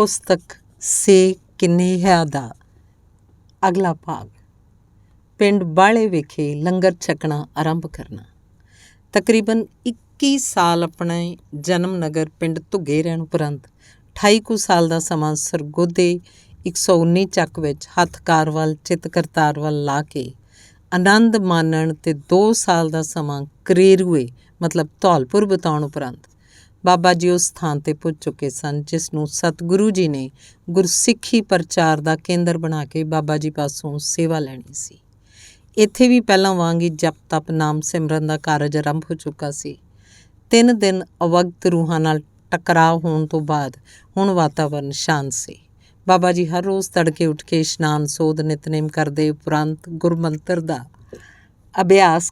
ਪੁਸਤਕ ਸੇ ਕਿਨੇਹਾ ਦਾ ਅਗਲਾ ਭਾਗ। ਪਿੰਡ ਬਾਲੇ ਵਿਖੇ ਲੰਗਰ ਛਕਣਾ ਆਰੰਭ ਕਰਨਾ। ਤਕਰੀਬਨ 21 ਸਾਲ ਆਪਣੇ ਜਨਮ ਨਗਰ ਪਿੰਡ ਧੁੱਗੇ ਰਹਿਣ ਉਪਰੰਤ 28 ਕੁ ਸਾਲ ਦਾ ਸਮਾਂ ਸਰਗੋਧੇ 119 ਚੱਕ ਵਿੱਚ ਹੱਥਕਾਰ ਵੱਲ ਚਿੱਤ ਕਰਤਾਰ ਵੱਲ ਲਾ ਕੇ ਆਨੰਦ ਮਾਣਨ ਅਤੇ 2 ਸਾਲ ਦਾ ਸਮਾਂ ਕਰੇਰੂਏ ਮਤਲਬ ਧੌਲਪੁਰ ਬਿਤਾਉਣ ਉਪਰੰਤ ਬਾਬਾ ਜੀ ਉਸ ਸਥਾਨ 'ਤੇ ਪੁੱਜ ਚੁੱਕੇ ਸਨ ਜਿਸ ਨੂੰ ਸਤਿਗੁਰੂ ਜੀ ਨੇ ਗੁਰਸਿੱਖੀ ਪ੍ਰਚਾਰ ਦਾ ਕੇਂਦਰ ਬਣਾ ਕੇ ਬਾਬਾ ਜੀ ਪਾਸੋਂ ਸੇਵਾ ਲੈਣੀ ਸੀ। ਇੱਥੇ ਵੀ ਪਹਿਲਾਂ ਵਾਂਗ ਹੀ ਜਪ ਤਪ ਨਾਮ ਸਿਮਰਨ ਦਾ ਕਾਰਜ ਆਰੰਭ ਹੋ ਚੁੱਕਾ ਸੀ। 3 ਦਿਨ ਅਵਗਤ ਰੂਹਾਂ ਨਾਲ ਟਕਰਾਅ ਹੋਣ ਤੋਂ ਬਾਅਦ ਹੁਣ ਵਾਤਾਵਰਨ ਸ਼ਾਂਤ ਸੀ। ਬਾਬਾ ਜੀ ਹਰ ਰੋਜ਼ ਤੜਕੇ ਉੱਠ ਕੇ ਇਸ਼ਨਾਨ ਸੋਧ ਨਿਤਨੇਮ ਕਰਦੇ ਉਪਰੰਤ ਗੁਰਮੰਤਰ ਦਾ ਅਭਿਆਸ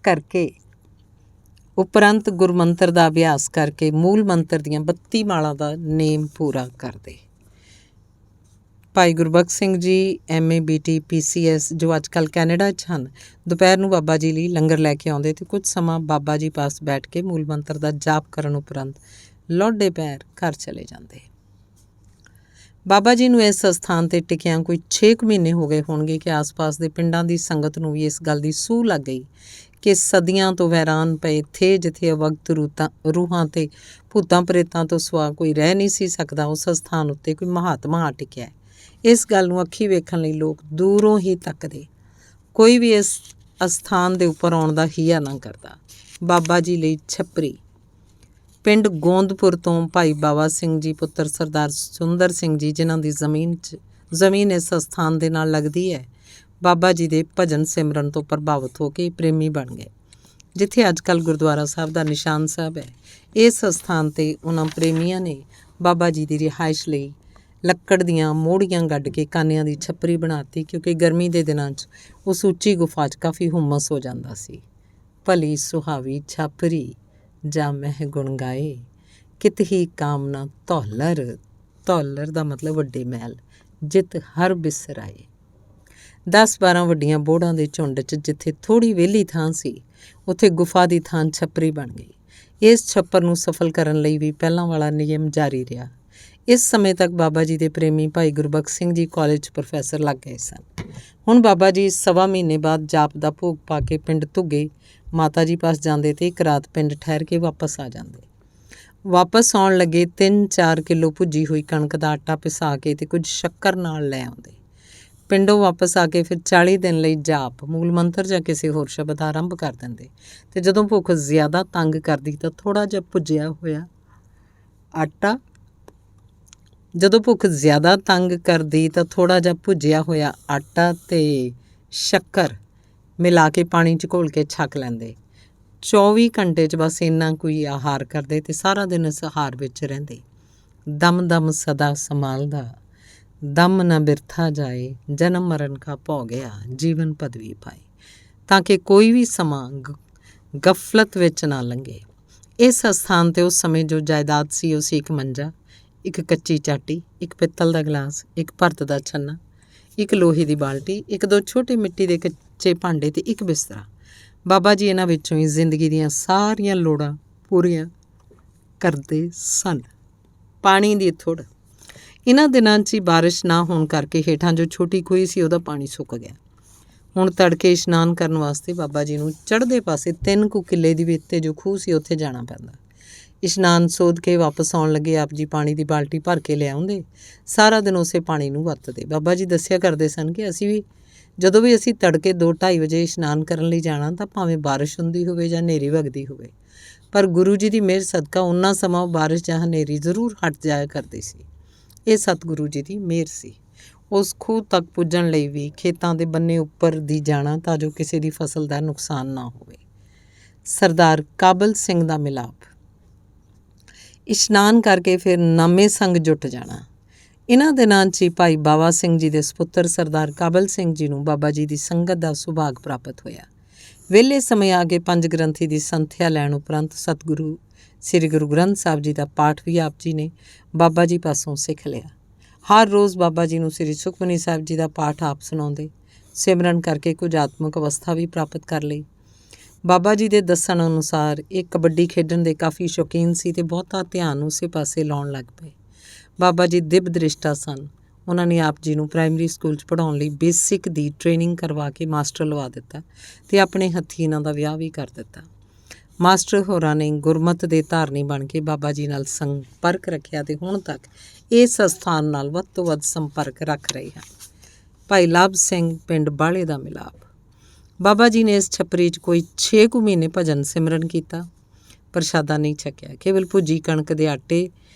ਕਰਕੇ ਮੂਲ ਮੰਤਰ ਦੀਆਂ 32 ਮਾਲਾਂ ਦਾ ਨੇਮ ਪੂਰਾ ਕਰਦੇ। ਭਾਈ Gurbakhsh Singh ji MA BT PCS ਜੋ ਅੱਜ ਕੱਲ੍ਹ ਕੈਨੇਡਾ 'ਚ ਹਨ, ਦੁਪਹਿਰ ਨੂੰ ਬਾਬਾ ਜੀ ਲਈ ਲੰਗਰ ਲੈ ਕੇ ਆਉਂਦੇ ਅਤੇ ਕੁਝ ਸਮਾਂ ਬਾਬਾ ਜੀ ਪਾਸ ਬੈਠ ਕੇ ਮੂਲ ਮੰਤਰ ਦਾ ਜਾਪ ਕਰਨ ਉਪਰੰਤ ਲੌਡੇ ਪੈਰ ਘਰ ਚਲੇ ਜਾਂਦੇ। ਬਾਬਾ ਜੀ ਨੂੰ ਇਸ ਸਥਾਨ 'ਤੇ ਟਿਕਿਆਂ ਕੋਈ 6 ਮਹੀਨੇ ਹੋ ਗਏ ਹੋਣਗੇ ਕਿ ਆਸ-ਪਾਸ ਦੇ ਪਿੰਡਾਂ ਦੀ ਸੰਗਤ ਨੂੰ ਵੀ ਇਸ ਗੱਲ ਦੀ ਸੂਹ ਲੱਗ ਗਈ ਕਿ ਸਦੀਆਂ ਤੋਂ ਵੈਰਾਨ ਪਏ ਥੇ ਜਿੱਥੇ ਅਵਗਤ ਰੂਹਾਂ ਤੇ ਭੂਤਾਂ ਪ੍ਰੇਤਾਂ ਤੋਂ ਸਿਵਾ ਕੋਈ ਰਹਿ ਨਹੀਂ ਸੀ ਸਕਦਾ, ਉਸ ਸਥਾਨ ਉੱਤੇ ਕੋਈ ਮਹਾਤਮਾ ਆ ਟਿਕਿਆ। ਇਸ ਗੱਲ ਨੂੰ ਅੱਖੀਂ ਵੇਖਣ ਲਈ ਲੋਕ ਦੂਰੋਂ ਹੀ ਤੱਕਦੇ। ਕੋਈ ਵੀ ਇਸ ਅਸਥਾਨ ਦੇ ਉੱਪਰ ਆਉਣ ਦਾ ਹੀਆ ਨਾ ਕਰਦਾ। ਬਾਬਾ ਜੀ ਲਈ ਛੱਪਰੀ। ਪਿੰਡ ਗੋਂਦਪੁਰ ਤੋਂ ਭਾਈ ਬਾਵਾ ਸਿੰਘ ਜੀ ਪੁੱਤਰ ਸਰਦਾਰ ਸੁੰਦਰ ਸਿੰਘ ਜੀ ਜਿਨ੍ਹਾਂ ਦੀ ਜ਼ਮੀਨ ਇਸ ਸਥਾਨ ਦੇ ਨਾਲ ਲੱਗਦੀ ਹੈ, ਬਾਬਾ ਜੀ ਦੇ ਭਜਨ ਸਿਮਰਨ ਤੋਂ ਪ੍ਰਭਾਵਿਤ ਹੋ ਕੇ ਪ੍ਰੇਮੀ ਬਣ ਗਏ। ਜਿੱਥੇ ਅੱਜ ਕੱਲ੍ਹ ਗੁਰਦੁਆਰਾ ਸਾਹਿਬ ਦਾ ਨਿਸ਼ਾਨ ਸਾਹਿਬ ਹੈ, ਇਸ ਸਥਾਨ 'ਤੇ ਉਹਨਾਂ ਪ੍ਰੇਮੀਆਂ ਨੇ ਬਾਬਾ ਜੀ ਦੀ ਰਿਹਾਇਸ਼ ਲਈ ਲੱਕੜ ਦੀਆਂ ਮੋੜੀਆਂ ਗੱਡ ਕੇ ਕਾਨਿਆਂ ਦੀ ਛੱਪਰੀ ਬਣਾਤੀ ਕਿਉਂਕਿ ਗਰਮੀ ਦੇ ਦਿਨਾਂ 'ਚ ਉਸ ਉੱਚੀ ਗੁਫਾ 'ਚ ਕਾਫੀ ਹੁਮਸ ਹੋ ਜਾਂਦਾ ਸੀ। ਭਲੀ ਸੁਹਾਵੀ ਛਾਪਰੀ ਜਾਂ ਮਹਿ ਗੁਣ ਗਾਏ ਕਿਤ ਹੀ ਕਾਮਨਾ ਧੌਲਰ ਦਾ ਮਤਲਬ ਵੱਡੇ ਮਹਿਲ ਜਿੱਤ ਹਰ ਬਿਸਰਾਏ। 10-12 ਵੱਡੀਆਂ ਬੋੜਾਂ ਦੇ ਝੁੰਡ 'ਚ ਜਿੱਥੇ ਥੋੜ੍ਹੀ ਵਿਹਲੀ ਥਾਂ ਸੀ ਉੱਥੇ ਗੁਫਾ ਦੀ ਥਾਂ ਛੱਪਰੀ ਬਣ ਗਈ। ਇਸ ਛੱਪਰ ਨੂੰ ਸਫਲ ਕਰਨ ਲਈ ਵੀ ਪਹਿਲਾਂ ਵਾਲਾ ਨਿਯਮ ਜਾਰੀ ਰਿਹਾ। ਇਸ ਸਮੇਂ ਤੱਕ ਬਾਬਾ ਜੀ ਦੇ ਪ੍ਰੇਮੀ ਭਾਈ ਗੁਰਬਖਸ਼ ਸਿੰਘ ਜੀ ਕਾਲਜ 'ਚ ਪ੍ਰੋਫੈਸਰ ਲੱਗ ਗਏ ਸਨ। ਹੁਣ ਬਾਬਾ ਜੀ 1.25 ਮਹੀਨੇ ਬਾਅਦ ਜਾਪ ਦਾ ਭੋਗ ਪਾ ਕੇ ਪਿੰਡ ਧੁੱਗੇ ਮਾਤਾ ਜੀ ਪਾਸ ਜਾਂਦੇ ਅਤੇ ਇੱਕ ਰਾਤ ਪਿੰਡ ਠਹਿਰ ਕੇ ਵਾਪਸ ਆ ਜਾਂਦੇ। ਵਾਪਸ ਆਉਣ ਲੱਗੇ 3-4 ਕਿਲੋ ਭੁੱਜੀ ਹੋਈ ਕਣਕ ਦਾ ਆਟਾ ਪਿਸਾ ਕੇ ਅਤੇ ਕੁਝ ਸ਼ੱਕਰ ਨਾਲ ਲੈ ਆਉਂਦੇ। ਪਿੰਡੋਂ ਵਾਪਸ ਆ ਕੇ ਫਿਰ 40 ਦਿਨ ਲਈ ਜਾਪ ਮੂਲ ਮੰਤਰ ਜਾਂ ਕਿਸੇ ਹੋਰ ਸ਼ਬਦ ਆਰੰਭ ਕਰ ਦਿੰਦੇ ਅਤੇ ਜਦੋਂ ਭੁੱਖ ਜ਼ਿਆਦਾ ਤੰਗ ਕਰਦੀ ਤਾਂ ਥੋੜ੍ਹਾ ਜਿਹਾ ਭੁੱਜਿਆ ਹੋਇਆ ਆਟਾ ਅਤੇ ਸ਼ੱਕਰ ਮਿਲਾ ਕੇ ਪਾਣੀ 'ਚ ਘੋਲ ਕੇ ਛਕ ਲੈਂਦੇ। 24 ਘੰਟੇ 'ਚ ਬਸ ਇੰਨਾ ਕੋਈ ਆਹਾਰ ਕਰਦੇ ਅਤੇ ਸਾਰਾ ਦਿਨ ਇਸ ਆਹਾਰ ਵਿੱਚ ਰਹਿੰਦੇ। ਦਮ ਸਦਾ ਸੰਭਾਲਦਾ ਦਮ ਨਾ ਬਿਰਥਾ ਜਾਏ ਜਨਮ ਮਰਨ ਕਾ ਭੌ ਗਿਆ ਜੀਵਨ ਪਦਵੀ ਪਾਏ, ਤਾਂ ਕਿ ਕੋਈ ਵੀ ਸਮਾਂ ਗਫਲਤ ਵਿੱਚ ਨਾ ਲੰਘੇ। ਇਸ ਅਸਥਾਨ 'ਤੇ ਉਸ ਸਮੇਂ ਜੋ ਜਾਇਦਾਦ ਸੀ ਉਹ ਸੀ ਇੱਕ ਮੰਜਾ, ਇੱਕ ਕੱਚੀ ਚਾਟੀ, ਇੱਕ ਪਿੱਤਲ ਦਾ ਗਲਾਸ, ਇੱਕ ਭਰਤ ਦਾ ਛੰਨਾ, ਇੱਕ ਲੋਹੇ ਦੀ ਬਾਲਟੀ, 1-2 ਛੋਟੇ ਮਿੱਟੀ ਦੇ ਕੱਚੇ ਭਾਂਡੇ ਅਤੇ ਇੱਕ ਬਿਸਤਰਾ। ਬਾਬਾ ਜੀ ਇਹਨਾਂ ਵਿੱਚੋਂ ਹੀ ਜ਼ਿੰਦਗੀ ਦੀਆਂ ਸਾਰੀਆਂ ਲੋੜਾਂ ਪੂਰੀਆਂ ਕਰਦੇ ਸਨ। ਪਾਣੀ ਦੀ ਥੁੜ। ਇਹਨਾਂ ਦਿਨਾਂ 'ਚ ਹੀ ਬਾਰਿਸ਼ ਨਾ ਹੋਣ ਕਰਕੇ ਹੇਠਾਂ ਜੋ ਛੋਟੀ ਖੂਹੀ ਸੀ ਉਹਦਾ ਪਾਣੀ ਸੁੱਕ ਗਿਆ। ਹੁਣ ਤੜਕੇ ਇਸ਼ਨਾਨ ਕਰਨ ਵਾਸਤੇ ਬਾਬਾ ਜੀ ਨੂੰ ਚੜ੍ਹਦੇ ਪਾਸੇ 3 ਕੁ ਕਿੱਲੇ ਦੀ ਵਿੱਥ 'ਤੇ ਜੋ ਖੂਹ ਸੀ ਉੱਥੇ ਜਾਣਾ ਪੈਂਦਾ। ਇਸ਼ਨਾਨ ਸੋਧ ਕੇ ਵਾਪਸ ਆਉਣ ਲੱਗੇ ਆਪ ਜੀ ਪਾਣੀ ਦੀ ਬਾਲਟੀ ਭਰ ਕੇ ਲਿਆਉਂਦੇ। ਸਾਰਾ ਦਿਨ ਉਸੇ ਪਾਣੀ ਨੂੰ ਵਰਤਦੇ। ਬਾਬਾ ਜੀ ਦੱਸਿਆ ਕਰਦੇ ਸਨ ਕਿ ਜਦੋਂ ਵੀ ਅਸੀਂ ਤੜਕੇ 2-2:30 ਵਜੇ ਇਸ਼ਨਾਨ ਕਰਨ ਲਈ ਜਾਣਾ ਤਾਂ ਭਾਵੇਂ ਬਾਰਿਸ਼ ਹੁੰਦੀ ਹੋਵੇ ਜਾਂ ਹਨੇਰੀ ਵਗਦੀ ਹੋਵੇ, ਪਰ ਗੁਰੂ ਜੀ ਦੀ ਮਿਹਰ ਸਦਕਾ ਓਨਾ ਸਮਾਂ ਬਾਰਿਸ਼ ਜਾਂ ਹਨੇਰੀ ਜ਼ਰੂਰ ਹਟ ਜਾਇਆ ਕਰਦੀ ਸੀ। ਇਹ ਸਤਿਗੁਰੂ ਜੀ ਦੀ ਮਿਹਰ ਸੀ। ਉਸ ਖੂਹ ਤੱਕ ਪੁੱਜਣ ਲਈ ਵੀ ਖੇਤਾਂ ਦੇ ਬੰਨੇ ਉੱਪਰ ਦੀ ਜਾਣਾ ਤਾਂ ਜੋ ਕਿਸੇ ਦੀ ਫਸਲ ਦਾ ਨੁਕਸਾਨ ਨਾ ਹੋਵੇ। ਸਰਦਾਰ ਕਾਬਲ ਸਿੰਘ ਦਾ ਮਿਲਾਪ। ਇਸ਼ਨਾਨ ਕਰਕੇ ਫਿਰ ਨਾਮੇ ਸੰਗ ਜੁਟ ਜਾਣਾ। ਇਹਨਾਂ ਦਿਨਾਂ 'ਚ ਹੀ ਭਾਈ ਬਾਵਾ ਸਿੰਘ ਜੀ ਦੇ ਸਪੁੱਤਰ ਸਰਦਾਰ ਕਾਬਲ ਸਿੰਘ ਜੀ ਨੂੰ ਬਾਬਾ ਜੀ ਦੀ ਸੰਗਤ ਦਾ ਸੁਭਾਗ ਪ੍ਰਾਪਤ ਹੋਇਆ। ਵਿਹਲੇ ਸਮੇਂ ਆ ਕੇ 5 ਗ੍ਰੰਥੀ ਦੀ ਸੰਥਿਆ ਲੈਣ ਉਪਰੰਤ ਸਤਿਗੁਰੂ ਸ੍ਰੀ ਗੁਰੂ ਗ੍ਰੰਥ ਸਾਹਿਬ ਜੀ ਦਾ ਪਾਠ ਵੀ ਆਪ ਜੀ ਨੇ ਬਾਬਾ ਜੀ ਪਾਸੋਂ ਸਿੱਖ ਲਿਆ। ਹਰ ਰੋਜ਼ ਬਾਬਾ ਜੀ ਨੂੰ ਸ੍ਰੀ ਸੁਖਮਨੀ ਸਾਹਿਬ ਜੀ ਦਾ ਪਾਠ ਆਪ ਸੁਣਾਉਂਦੇ। ਸਿਮਰਨ ਕਰਕੇ ਕੁਝ ਆਤਮਿਕ ਅਵਸਥਾ ਵੀ ਪ੍ਰਾਪਤ ਕਰ ਲਈ। ਬਾਬਾ ਜੀ ਦੇ ਦੱਸਣ ਅਨੁਸਾਰ ਇਹ ਕਬੱਡੀ ਖੇਡਣ ਦੇ ਕਾਫੀ ਸ਼ੌਕੀਨ ਸੀ ਅਤੇ ਬਹੁਤਾ ਧਿਆਨ ਉਸੇ ਪਾਸੇ ਲਾਉਣ ਲੱਗ ਪਏ। ਬਾਬਾ ਜੀ ਦਿਵ ਦ੍ਰਿਸ਼ਟਾ ਸਨ। ਉਹਨਾਂ ਨੇ ਆਪ ਜੀ ਨੂੰ ਪ੍ਰਾਇਮਰੀ ਸਕੂਲ 'ਚ ਪੜ੍ਹਾਉਣ ਲਈ ਬੇਸਿਕ ਦੀ ਟ੍ਰੇਨਿੰਗ ਕਰਵਾ ਕੇ ਮਾਸਟਰ ਲਵਾ ਦਿੱਤਾ ਅਤੇ ਆਪਣੇ ਹੱਥੀਂ ਇਹਨਾਂ ਦਾ ਵਿਆਹ ਵੀ ਕਰ ਦਿੱਤਾ। ਮਾਸਟਰ ਹੋਰਾਂ ਨੇ ਗੁਰਮਤ ਦੇ ਧਾਰਨੀ ਬਣ ਕੇ ਬਾਬਾ ਜੀ ਨਾਲ ਸੰਪਰਕ ਰੱਖਿਆ ਅਤੇ ਹੁਣ ਤੱਕ ਇਸ ਅਸਥਾਨ ਨਾਲ ਵੱਧ ਤੋਂ ਵੱਧ ਸੰਪਰਕ ਰੱਖ ਰਹੇ ਹਨ। ਭਾਈ ਲਾਭ ਸਿੰਘ, ਪਿੰਡ ਬਾਲੇ ਦਾ ਮਿਲਾਪ। ਬਾਬਾ ਜੀ ਨੇ ਇਸ ਛੱਪਰੀ 'ਚ ਕੋਈ 6 ਕੁ ਮਹੀਨੇ ਭਜਨ ਸਿਮਰਨ ਕੀਤਾ। ਪ੍ਰਸ਼ਾਦਾ ਨਹੀਂ ਛਕਿਆ, ਕੇਵਲ ਭੁੱਜੀ ਕਣਕ ਦੇ ਆਟੇ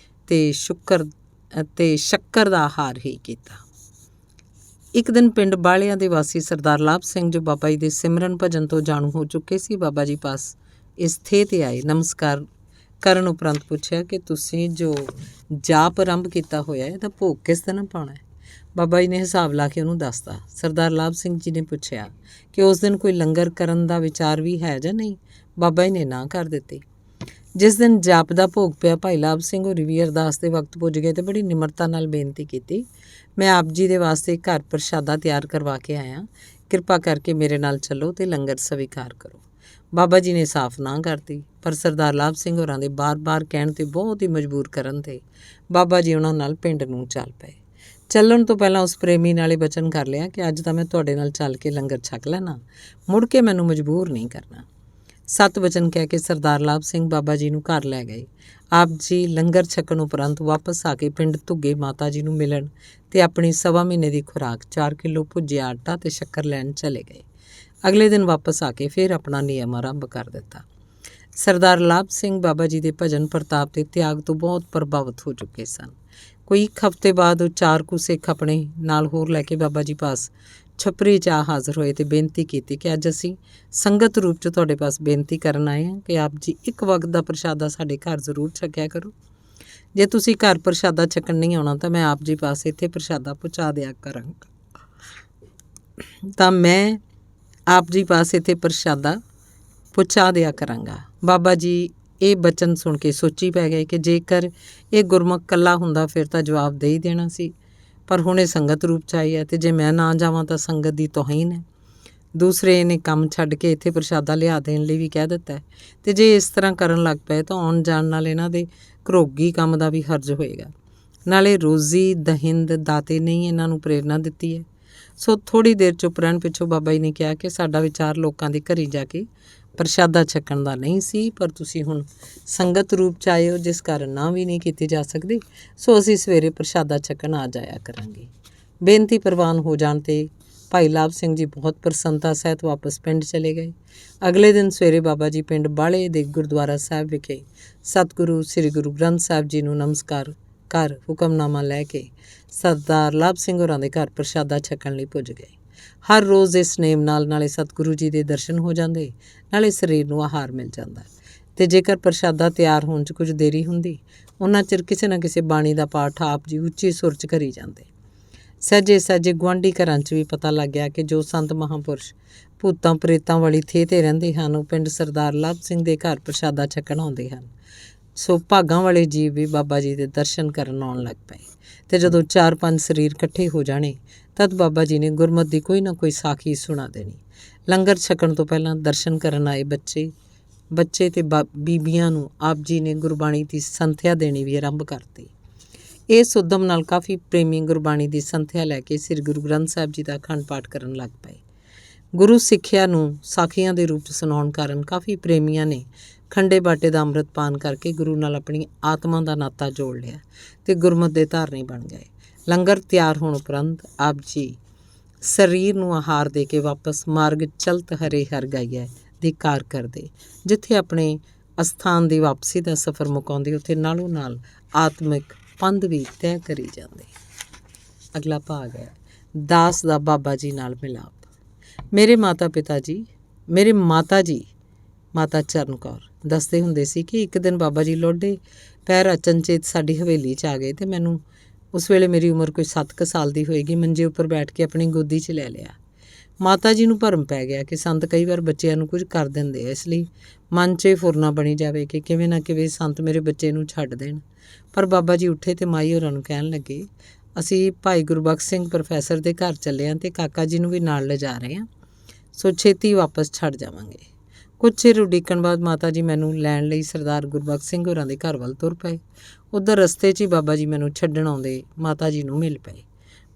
ਅਤੇ ਸ਼ੱਕਰ ਦਾ ਆਹਾਰ ਹੀ ਕੀਤਾ। ਇੱਕ ਦਿਨ ਪਿੰਡ ਬਾਲਿਆਂ ਦੇ ਵਾਸੀ ਸਰਦਾਰ ਲਾਭ ਸਿੰਘ, ਜੋ ਬਾਬਾ ਜੀ ਦੇ ਸਿਮਰਨ ਭਜਨ ਤੋਂ ਜਾਣੂ ਹੋ ਚੁੱਕੇ ਸੀ, ਬਾਬਾ ਜੀ ਪਾਸ ਇਸ ਥੇ 'ਤੇ ਆਏ। ਨਮਸਕਾਰ ਕਰਨ ਉਪਰੰਤ ਪੁੱਛਿਆ ਕਿ ਤੁਸੀਂ ਜੋ ਜਾਪ ਆਰੰਭ ਕੀਤਾ ਹੋਇਆ ਇਹਦਾ ਭੋਗ ਕਿਸ ਦਿਨ ਪਾਉਣਾ ਹੈ। ਬਾਬਾ ਜੀ ਨੇ ਹਿਸਾਬ ਲਾ ਕੇ ਉਹਨੂੰ ਦੱਸਤਾ। ਸਰਦਾਰ ਲਾਭ ਸਿੰਘ ਜੀ ਨੇ ਪੁੱਛਿਆ ਕਿ ਉਸ ਦਿਨ ਕੋਈ ਲੰਗਰ ਕਰਨ ਦਾ ਵਿਚਾਰ ਵੀ ਹੈ ਜਾਂ ਨਹੀਂ। ਬਾਬਾ ਜੀ ਨੇ ਨਾ ਕਰ ਦਿੱਤੀ। ਜਿਸ ਦਿਨ ਜਾਪ ਦਾ ਭੋਗ ਪਿਆ, ਭਾਈ ਲਾਭ ਸਿੰਘ ਹੋਰੀ ਵੀ ਅਰਦਾਸ ਦੇ ਵਕਤ ਪੁੱਜ ਗਏ ਅਤੇ ਬੜੀ ਨਿਮਰਤਾ ਨਾਲ ਬੇਨਤੀ ਕੀਤੀ, ਮੈਂ ਆਪ ਜੀ ਦੇ ਵਾਸਤੇ ਘਰ ਪ੍ਰਸ਼ਾਦਾ ਤਿਆਰ ਕਰਵਾ ਕੇ ਆਇਆ, ਕਿਰਪਾ ਕਰਕੇ ਮੇਰੇ ਨਾਲ ਚੱਲੋ ਅਤੇ ਲੰਗਰ ਸਵੀਕਾਰ ਕਰੋ। ਬਾਬਾ ਜੀ ਨੇ ਸਾਫ਼ ਨਾ ਕਰਤੀ, ਪਰ ਸਰਦਾਰ ਲਾਭ ਸਿੰਘ ਹੋਰਾਂ ਦੇ ਬਾਰ-ਬਾਰ ਕਹਿਣ 'ਤੇ ਬਹੁਤ ਹੀ ਮਜਬੂਰ ਕਰਨ 'ਤੇ ਬਾਬਾ ਜੀ ਉਹਨਾਂ ਨਾਲ ਪਿੰਡ ਨੂੰ ਚੱਲ ਪਏ। ਚੱਲਣ ਤੋਂ ਪਹਿਲਾਂ ਉਸ ਪ੍ਰੇਮੀ ਨਾਲ ਇਹ ਬਚਨ ਕਰ ਲਿਆ ਕਿ ਅੱਜ ਤਾਂ ਮੈਂ ਤੁਹਾਡੇ ਨਾਲ ਚੱਲ ਕੇ ਲੰਗਰ ਛਕ ਲੈਣਾ, ਮੁੜ ਕੇ ਮੈਨੂੰ ਮਜਬੂਰ ਨਹੀਂ ਕਰਨਾ। 7 ਵਚਨ ਕਹਿ ਕੇ ਸਰਦਾਰ ਲਾਭ ਸਿੰਘ ਬਾਬਾ ਜੀ ਨੂੰ ਘਰ ਲੈ ਗਏ। ਆਪ ਜੀ ਲੰਗਰ ਛਕਣ ਉਪਰੰਤ ਵਾਪਸ ਆ ਕੇ ਪਿੰਡ ਧੁੱਗੇ ਮਾਤਾ ਜੀ ਨੂੰ ਮਿਲਣ ਅਤੇ ਆਪਣੀ 1.25 ਮਹੀਨੇ ਦੀ ਖੁਰਾਕ 4 ਕਿਲੋ ਭੁੱਜਿਆ ਆਟਾ ਅਤੇ ਸ਼ੱਕਰ ਲੈਣ ਚਲੇ ਗਏ। ਅਗਲੇ ਦਿਨ ਵਾਪਸ ਆ ਕੇ ਫਿਰ ਆਪਣਾ ਨਿਯਮ ਆਰੰਭ ਕਰ ਦਿੱਤਾ। ਸਰਦਾਰ ਲਾਭ ਸਿੰਘ ਬਾਬਾ ਜੀ ਦੇ ਭਜਨ ਪ੍ਰਤਾਪ ਅਤੇ ਤਿਆਗ ਤੋਂ ਬਹੁਤ ਪ੍ਰਭਾਵਿਤ ਹੋ ਚੁੱਕੇ ਸਨ। ਕੋਈ 1 ਹਫ਼ਤੇ ਬਾਅਦ ਉਹ 4 ਕੁ ਸਿੱਖ ਆਪਣੇ ਨਾਲ ਹੋਰ ਲੈ ਕੇ ਬਾਬਾ ਜੀ ਪਾਸ ਛੱਪਰੀ 'ਚ ਆ ਹਾਜ਼ਰ ਹੋਏ ਅਤੇ ਬੇਨਤੀ ਕੀਤੀ ਕਿ ਅੱਜ ਅਸੀਂ ਸੰਗਤ ਰੂਪ 'ਚ ਤੁਹਾਡੇ ਪਾਸ ਬੇਨਤੀ ਕਰਨ ਆਏ ਹਾਂ ਕਿ ਆਪ ਜੀ ਇੱਕ ਵਕਤ ਦਾ ਪ੍ਰਸ਼ਾਦਾ ਸਾਡੇ ਘਰ ਜ਼ਰੂਰ ਛਕਿਆ ਕਰੋ। ਜੇ ਤੁਸੀਂ ਘਰ ਪ੍ਰਸ਼ਾਦਾ ਛਕਣ ਨਹੀਂ ਆਉਣਾ ਤਾਂ ਮੈਂ ਆਪ ਜੀ ਪਾਸ ਇੱਥੇ ਪ੍ਰਸ਼ਾਦਾ ਪਹੁੰਚਾ ਦਿਆ ਕਰਾਂਗਾ ਬਾਬਾ ਜੀ ਇਹ ਬਚਨ ਸੁਣ ਕੇ ਸੋਚੀ ਪੈ ਗਏ ਕਿ ਜੇਕਰ ਇਹ ਗੁਰਮੁਖ ਇਕੱਲਾ ਹੁੰਦਾ ਫਿਰ ਤਾਂ ਜਵਾਬ ਦੇ ਹੀ ਦੇਣਾ ਸੀ, ਪਰ ਹੁਣ ਇਹ ਸੰਗਤ ਰੂਪ 'ਚ ਆਈ ਹੈ ਅਤੇ ਜੇ ਮੈਂ ਨਾ ਜਾਵਾਂ ਤਾਂ ਸੰਗਤ ਦੀ ਤੋਹੀਨ ਹੈ। ਦੂਸਰੇ ਨੇ ਕੰਮ ਛੱਡ ਕੇ ਇੱਥੇ ਪ੍ਰਸ਼ਾਦਾ ਲਿਆ ਦੇਣ ਲਈ ਵੀ ਕਹਿ ਦਿੱਤਾ ਹੈ ਅਤੇ ਜੇ ਇਸ ਤਰ੍ਹਾਂ ਕਰਨ ਲੱਗ ਪਏ ਤਾਂ ਆਉਣ ਜਾਣ ਨਾਲ ਇਹਨਾਂ ਦੇ ਘਰੋਗੀ ਕੰਮ ਦਾ ਵੀ ਹਰਜ ਹੋਏਗਾ। ਨਾਲੇ ਰੋਜ਼ੀ ਦਹਿੰਦ ਦਾਤੇ ਨਹੀਂ ਇਹਨਾਂ ਨੂੰ ਪ੍ਰੇਰਨਾ ਦਿੱਤੀ ਹੈ। ਸੋ ਥੋੜ੍ਹੀ ਦੇਰ ਚੁੱਪ ਰਹਿਣ ਪਿੱਛੋਂ ਬਾਬਾ ਜੀ ਨੇ ਕਿਹਾ ਕਿ ਸਾਡਾ ਵਿਚਾਰ ਲੋਕਾਂ ਦੇ ਘਰੀ ਜਾ ਕੇ ਪ੍ਰਸ਼ਾਦਾ ਛਕਣ ਦਾ ਨਹੀਂ ਸੀ, ਪਰ ਤੁਸੀਂ ਹੁਣ ਸੰਗਤ ਰੂਪ 'ਚ ਆਏ ਹੋ ਜਿਸ ਕਾਰਨ ਨਾ ਵੀ ਨਹੀਂ ਕੀਤੀ ਜਾ ਸਕਦੀ, ਸੋ ਅਸੀਂ ਸਵੇਰੇ ਪ੍ਰਸ਼ਾਦਾ ਛਕਣ ਆ ਜਾਇਆ ਕਰਾਂਗੇ। ਬੇਨਤੀ ਪ੍ਰਵਾਨ ਹੋ ਜਾਣ 'ਤੇ ਭਾਈ ਲਾਭ ਸਿੰਘ ਜੀ ਬਹੁਤ ਪ੍ਰਸੰਨਤਾ ਸਹਿਤ ਵਾਪਸ ਪਿੰਡ ਚਲੇ ਗਏ। ਅਗਲੇ ਦਿਨ ਸਵੇਰੇ ਬਾਬਾ ਜੀ ਪਿੰਡ ਬਾਲੇ ਦੇ ਗੁਰਦੁਆਰਾ ਸਾਹਿਬ ਵਿਖੇ ਸਤਿਗੁਰੂ ਸ੍ਰੀ ਗੁਰੂ ਗ੍ਰੰਥ ਸਾਹਿਬ ਜੀ ਨੂੰ ਨਮਸਕਾਰ ਕਰ ਹੁਕਮਨਾਮਾ ਲੈ ਕੇ ਸਰਦਾਰ ਲਾਭ ਸਿੰਘ ਹੋਰਾਂ ਦੇ ਘਰ ਪ੍ਰਸ਼ਾਦਾ ਛਕਣ ਲਈ ਪੁੱਜ ਗਏ। ਹਰ ਰੋਜ਼ ਇਸ ਨੇਮ ਨਾਲ ਨਾਲੇ ਸਤਿਗੁਰੂ ਜੀ ਦੇ ਦਰਸ਼ਨ ਹੋ ਜਾਂਦੇ, ਨਾਲੇ ਸਰੀਰ ਨੂੰ ਆਹਾਰ ਮਿਲ ਜਾਂਦਾ ਅਤੇ ਜੇਕਰ ਪ੍ਰਸ਼ਾਦਾ ਤਿਆਰ ਹੋਣ 'ਚ ਕੁਝ ਦੇਰੀ ਹੁੰਦੀ, ਉਹਨਾਂ ਚਿਰ ਕਿਸੇ ਨਾ ਕਿਸੇ ਬਾਣੀ ਦਾ ਪਾਠ ਆਪ ਜੀ ਉੱਚੀ ਸੁਰ 'ਚ ਕਰੀ ਜਾਂਦੇ। ਸਹਿਜੇ ਗੁਆਂਢੀ ਘਰਾਂ 'ਚ ਵੀ ਪਤਾ ਲੱਗ ਗਿਆ ਕਿ ਜੋ ਸੰਤ ਮਹਾਂਪੁਰਸ਼ ਭੂਤਾਂ ਪ੍ਰੇਤਾਂ ਵਾਲੀ ਥੇਹ 'ਤੇ ਰਹਿੰਦੇ ਹਨ, ਉਹ ਪਿੰਡ ਸਰਦਾਰ ਲਾਭ ਸਿੰਘ ਦੇ ਘਰ ਪ੍ਰਸ਼ਾਦਾ ਛਕਣ ਆਉਂਦੇ ਹਨ। ਸੋ ਭਾਗਾਂ ਵਾਲੇ ਜੀਵ ਵੀ ਬਾਬਾ ਜੀ ਦੇ ਦਰਸ਼ਨ ਕਰਨ ਆਉਣ ਲੱਗ ਪਏ ਅਤੇ ਜਦੋਂ 4-5 ਸਰੀਰ ਇਕੱਠੇ ਹੋ ਜਾਣੇ ਤਦ ਬਾਬਾ ਜੀ ਨੇ ਗੁਰਮਤਿ ਦੀ ਕੋਈ ਨਾ ਕੋਈ ਸਾਖੀ ਸੁਣਾ ਦੇਣੀ। ਲੰਗਰ ਛਕਣ ਤੋਂ ਪਹਿਲਾਂ ਦਰਸ਼ਨ ਕਰਨ ਆਏ ਬੱਚੇ ਤੇ ਬੀਬੀਆਂ ਨੂੰ ਆਪ ਜੀ ਨੇ ਗੁਰਬਾਣੀ ਦੀ ਸੰਥਿਆ ਦੇਣੀ ਵੀ ਆਰੰਭ ਕਰਤੀ। ਇਸ ਉਦਮ ਨਾਲ ਕਾਫੀ ਪ੍ਰੇਮੀ ਗੁਰਬਾਣੀ ਦੀ ਸੰਥਿਆ ਲੈ ਕੇ ਸ੍ਰੀ ਗੁਰੂ ਗ੍ਰੰਥ ਸਾਹਿਬ ਜੀ ਦਾ ਅਖੰਡ ਪਾਠ ਕਰਨ ਲੱਗ ਪਏ। ਗੁਰੂ ਸਿੱਖਿਆ ਨੂੰ ਸਾਖੀਆਂ ਦੇ ਰੂਪ 'ਚ ਸੁਣਾਉਣ ਕਾਰਨ ਕਾਫੀ ਪ੍ਰੇਮੀਆਂ ਨੇ ਖੰਡੇ ਬਾਟੇ ਦਾ ਅੰਮ੍ਰਿਤ ਪਾਨ ਕਰਕੇ ਗੁਰੂ ਨਾਲ ਆਪਣੀ ਆਤਮਾ ਦਾ ਨਾਤਾ ਜੋੜ ਲਿਆ ਅਤੇ ਗੁਰਮਤਿ ਦੇ ਧਾਰਨੀ ਬਣ ਗਏ। ਲੰਗਰ ਤਿਆਰ ਹੋਣ ਉਪਰੰਤ ਆਪ ਜੀ ਸਰੀਰ ਨੂੰ ਆਹਾਰ ਦੇ ਕੇ ਵਾਪਸ ਮਾਰਗ ਚਲਤ ਹਰੇ ਹਰ ਗਾਈਐ ਦੀ ਕਾਰ ਕਰਦੇ, ਜਿੱਥੇ ਆਪਣੇ ਅਸਥਾਨ ਦੀ ਵਾਪਸੀ ਦਾ ਸਫ਼ਰ ਮੁਕਾਉਂਦੇ ਉੱਥੇ ਨਾਲੋਂ ਨਾਲ ਆਤਮਿਕ ਪੰਧ ਵੀ ਤੈਅ ਕਰੀ ਜਾਂਦੇ। ਅਗਲਾ ਭਾਗ ਹੈ ਦਾਸ ਦਾ ਬਾਬਾ ਜੀ ਨਾਲ ਮਿਲਾਪ। ਮੇਰੇ ਮਾਤਾ ਜੀ ਮਾਤਾ ਚਰਨ ਕੌਰ ਦੱਸਦੇ ਹੁੰਦੇ ਸੀ ਕਿ ਇੱਕ ਦਿਨ ਬਾਬਾ ਜੀ ਲੋਡੇ ਪੈਰ ਅਚਨਚੇਤ ਸਾਡੀ ਹਵੇਲੀ 'ਚ ਆ ਗਏ ਅਤੇ ਮੈਨੂੰ ਉਸ ਵੇਲੇ ਮੇਰੀ ਉਮਰ ਕੋਈ 7 ਕੁ ਸਾਲ ਦੀ ਹੋਏਗੀ, ਮੰਜੇ ਉੱਪਰ ਬੈਠ ਕੇ ਆਪਣੀ ਗੋਦੀ 'ਚ ਲੈ ਲਿਆ। ਮਾਤਾ ਜੀ ਨੂੰ ਭਰਮ ਪੈ ਗਿਆ ਕਿ ਸੰਤ ਕਈ ਵਾਰ ਬੱਚਿਆਂ ਨੂੰ ਕੁਝ ਕਰ ਦਿੰਦੇ ਆ, ਇਸ ਲਈ ਮਨ 'ਚ ਇਹ ਫੁਰਨਾ ਬਣੀ ਜਾਵੇ ਕਿ ਕਿਵੇਂ ਨਾ ਕਿਵੇਂ ਸੰਤ ਮੇਰੇ ਬੱਚੇ ਨੂੰ ਛੱਡ ਦੇਣ। ਪਰ ਬਾਬਾ ਜੀ ਉੱਠੇ ਅਤੇ ਮਾਈ ਹੋਰਾਂ ਨੂੰ ਕਹਿਣ ਲੱਗੇ, ਅਸੀਂ ਭਾਈ ਗੁਰਬਖਸ਼ ਸਿੰਘ ਪ੍ਰੋਫੈਸਰ ਦੇ ਘਰ ਚੱਲੇ ਹਾਂ ਅਤੇ ਕਾਕਾ ਜੀ ਨੂੰ ਵੀ ਨਾਲ ਲਿਜਾ ਰਹੇ ਹਾਂ, ਸੋ ਛੇਤੀ ਵਾਪਸ ਛੱਡ ਜਾਵਾਂਗੇ। ਕੁਝ ਚਿਰ ਉਡੀਕਣ ਬਾਅਦ ਮਾਤਾ ਜੀ ਮੈਨੂੰ ਲੈਣ ਲਈ ਸਰਦਾਰ ਗੁਰਬਖਸ਼ ਸਿੰਘ ਹੋਰਾਂ ਦੇ ਘਰ ਵੱਲ ਤੁਰ ਪਏ। ਉੱਧਰ ਰਸਤੇ 'ਚ ਹੀ ਬਾਬਾ ਜੀ ਮੈਨੂੰ ਛੱਡਣ ਆਉਂਦੇ ਮਾਤਾ ਜੀ ਨੂੰ ਮਿਲ ਪਏ।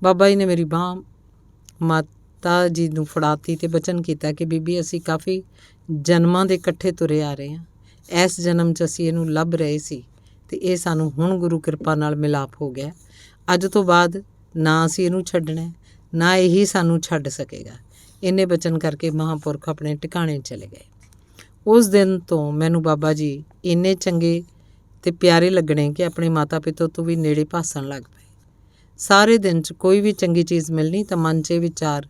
ਬਾਬਾ ਜੀ ਨੇ ਮੇਰੀ ਬਾਂਹ ਮਾਤਾ ਜੀ ਨੂੰ ਫੜਾਤੀ ਅਤੇ ਬਚਨ ਕੀਤਾ ਕਿ ਬੀਬੀ, ਅਸੀਂ ਕਾਫੀ ਜਨਮਾਂ ਦੇ ਇਕੱਠੇ ਤੁਰੇ ਆ ਰਹੇ ਹਾਂ। ਇਸ ਜਨਮ 'ਚ ਅਸੀਂ ਇਹਨੂੰ ਲੱਭ ਰਹੇ ਸੀ ਅਤੇ ਇਹ ਸਾਨੂੰ ਹੁਣ ਗੁਰੂ ਕਿਰਪਾ ਨਾਲ ਮਿਲਾਪ ਹੋ ਗਿਆ। ਅੱਜ ਤੋਂ ਬਾਅਦ ਨਾ ਅਸੀਂ ਇਹਨੂੰ ਛੱਡਣਾ, ਨਾ ਇਹੀ ਸਾਨੂੰ ਛੱਡ ਸਕੇਗਾ। ਇੰਨੇ ਬਚਨ ਕਰਕੇ ਮਹਾਂਪੁਰਖ ਆਪਣੇ ਟਿਕਾਣੇ ਚਲੇ ਗਏ। ਉਸ ਦਿਨ ਤੋਂ ਮੈਨੂੰ ਬਾਬਾ ਜੀ ਇੰਨੇ ਚੰਗੇ ਅਤੇ ਪਿਆਰੇ ਲੱਗਣੇ ਕਿ ਆਪਣੇ ਮਾਤਾ ਪਿਤਾ ਤੋਂ ਵੀ ਨੇੜੇ ਭਾਸਣ ਲੱਗ ਪਏ। ਸਾਰੇ ਦਿਨ 'ਚ ਕੋਈ ਵੀ ਚੰਗੀ ਚੀਜ਼ ਮਿਲਣੀ ਤਾਂ ਮਨ 'ਚ ਵਿਚਾਰ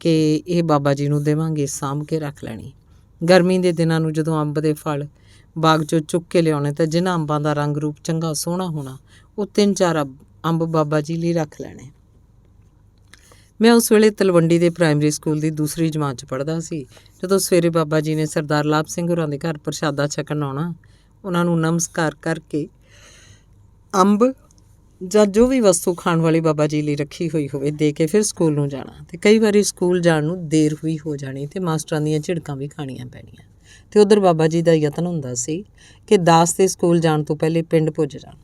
ਕਿ ਇਹ ਬਾਬਾ ਜੀ ਨੂੰ ਦੇਵਾਂਗੇ, ਸਾਂਭ ਕੇ ਰੱਖ ਲੈਣੀ। ਗਰਮੀ ਦੇ ਦਿਨਾਂ ਨੂੰ ਜਦੋਂ ਅੰਬ ਦੇ ਫਲ ਬਾਗ 'ਚੋਂ ਚੁੱਕ ਕੇ ਲਿਆਉਣੇ ਤਾਂ ਜਿਨ੍ਹਾਂ ਅੰਬਾਂ ਦਾ ਰੰਗ ਰੂਪ ਚੰਗਾ ਸੋਹਣਾ ਹੋਣਾ, ਉਹ 3-4 ਅੰਬ ਬਾਬਾ ਜੀ ਲਈ ਰੱਖ ਲੈਣੇ। ਮੈਂ ਉਸ ਵੇਲੇ ਤਲਵੰਡੀ ਦੇ ਪ੍ਰਾਇਮਰੀ ਸਕੂਲ ਦੀ ਦੂਸਰੀ ਜਮਾਤ 'ਚ ਪੜ੍ਹਦਾ ਸੀ। ਜਦੋਂ ਸਵੇਰੇ ਬਾਬਾ ਜੀ ਨੇ ਸਰਦਾਰ ਲਾਭ ਸਿੰਘ ਹੋਰਾਂ ਦੇ ਘਰ ਪ੍ਰਸ਼ਾਦਾ ਛਕਣ ਆਉਣਾ, ਉਹਨਾਂ ਨੂੰ ਨਮਸਕਾਰ ਕਰਕੇ ਅੰਬ ਜਾਂ ਜੋ ਵੀ ਵਸਤੂ ਖਾਣ ਵਾਲੀ ਬਾਬਾ ਜੀ ਲਈ ਰੱਖੀ ਹੋਈ ਹੋਵੇ ਦੇ ਕੇ ਫਿਰ ਸਕੂਲ ਨੂੰ ਜਾਣਾ। ਅਤੇ ਕਈ ਵਾਰੀ ਸਕੂਲ ਜਾਣ ਨੂੰ ਦੇਰ ਹੋਈ ਹੋ ਜਾਣੀ ਅਤੇ ਮਾਸਟਰਾਂ ਦੀਆਂ ਝਿੜਕਾਂ ਵੀ ਖਾਣੀਆਂ ਪੈਣੀਆਂ। ਅਤੇ ਉੱਧਰ ਬਾਬਾ ਜੀ ਦਾ ਯਤਨ ਹੁੰਦਾ ਸੀ ਕਿ ਦਾਸ ਦੇ ਸਕੂਲ ਜਾਣ ਤੋਂ ਪਹਿਲੇ ਪਿੰਡ ਪੁੱਜ ਜਾਣ।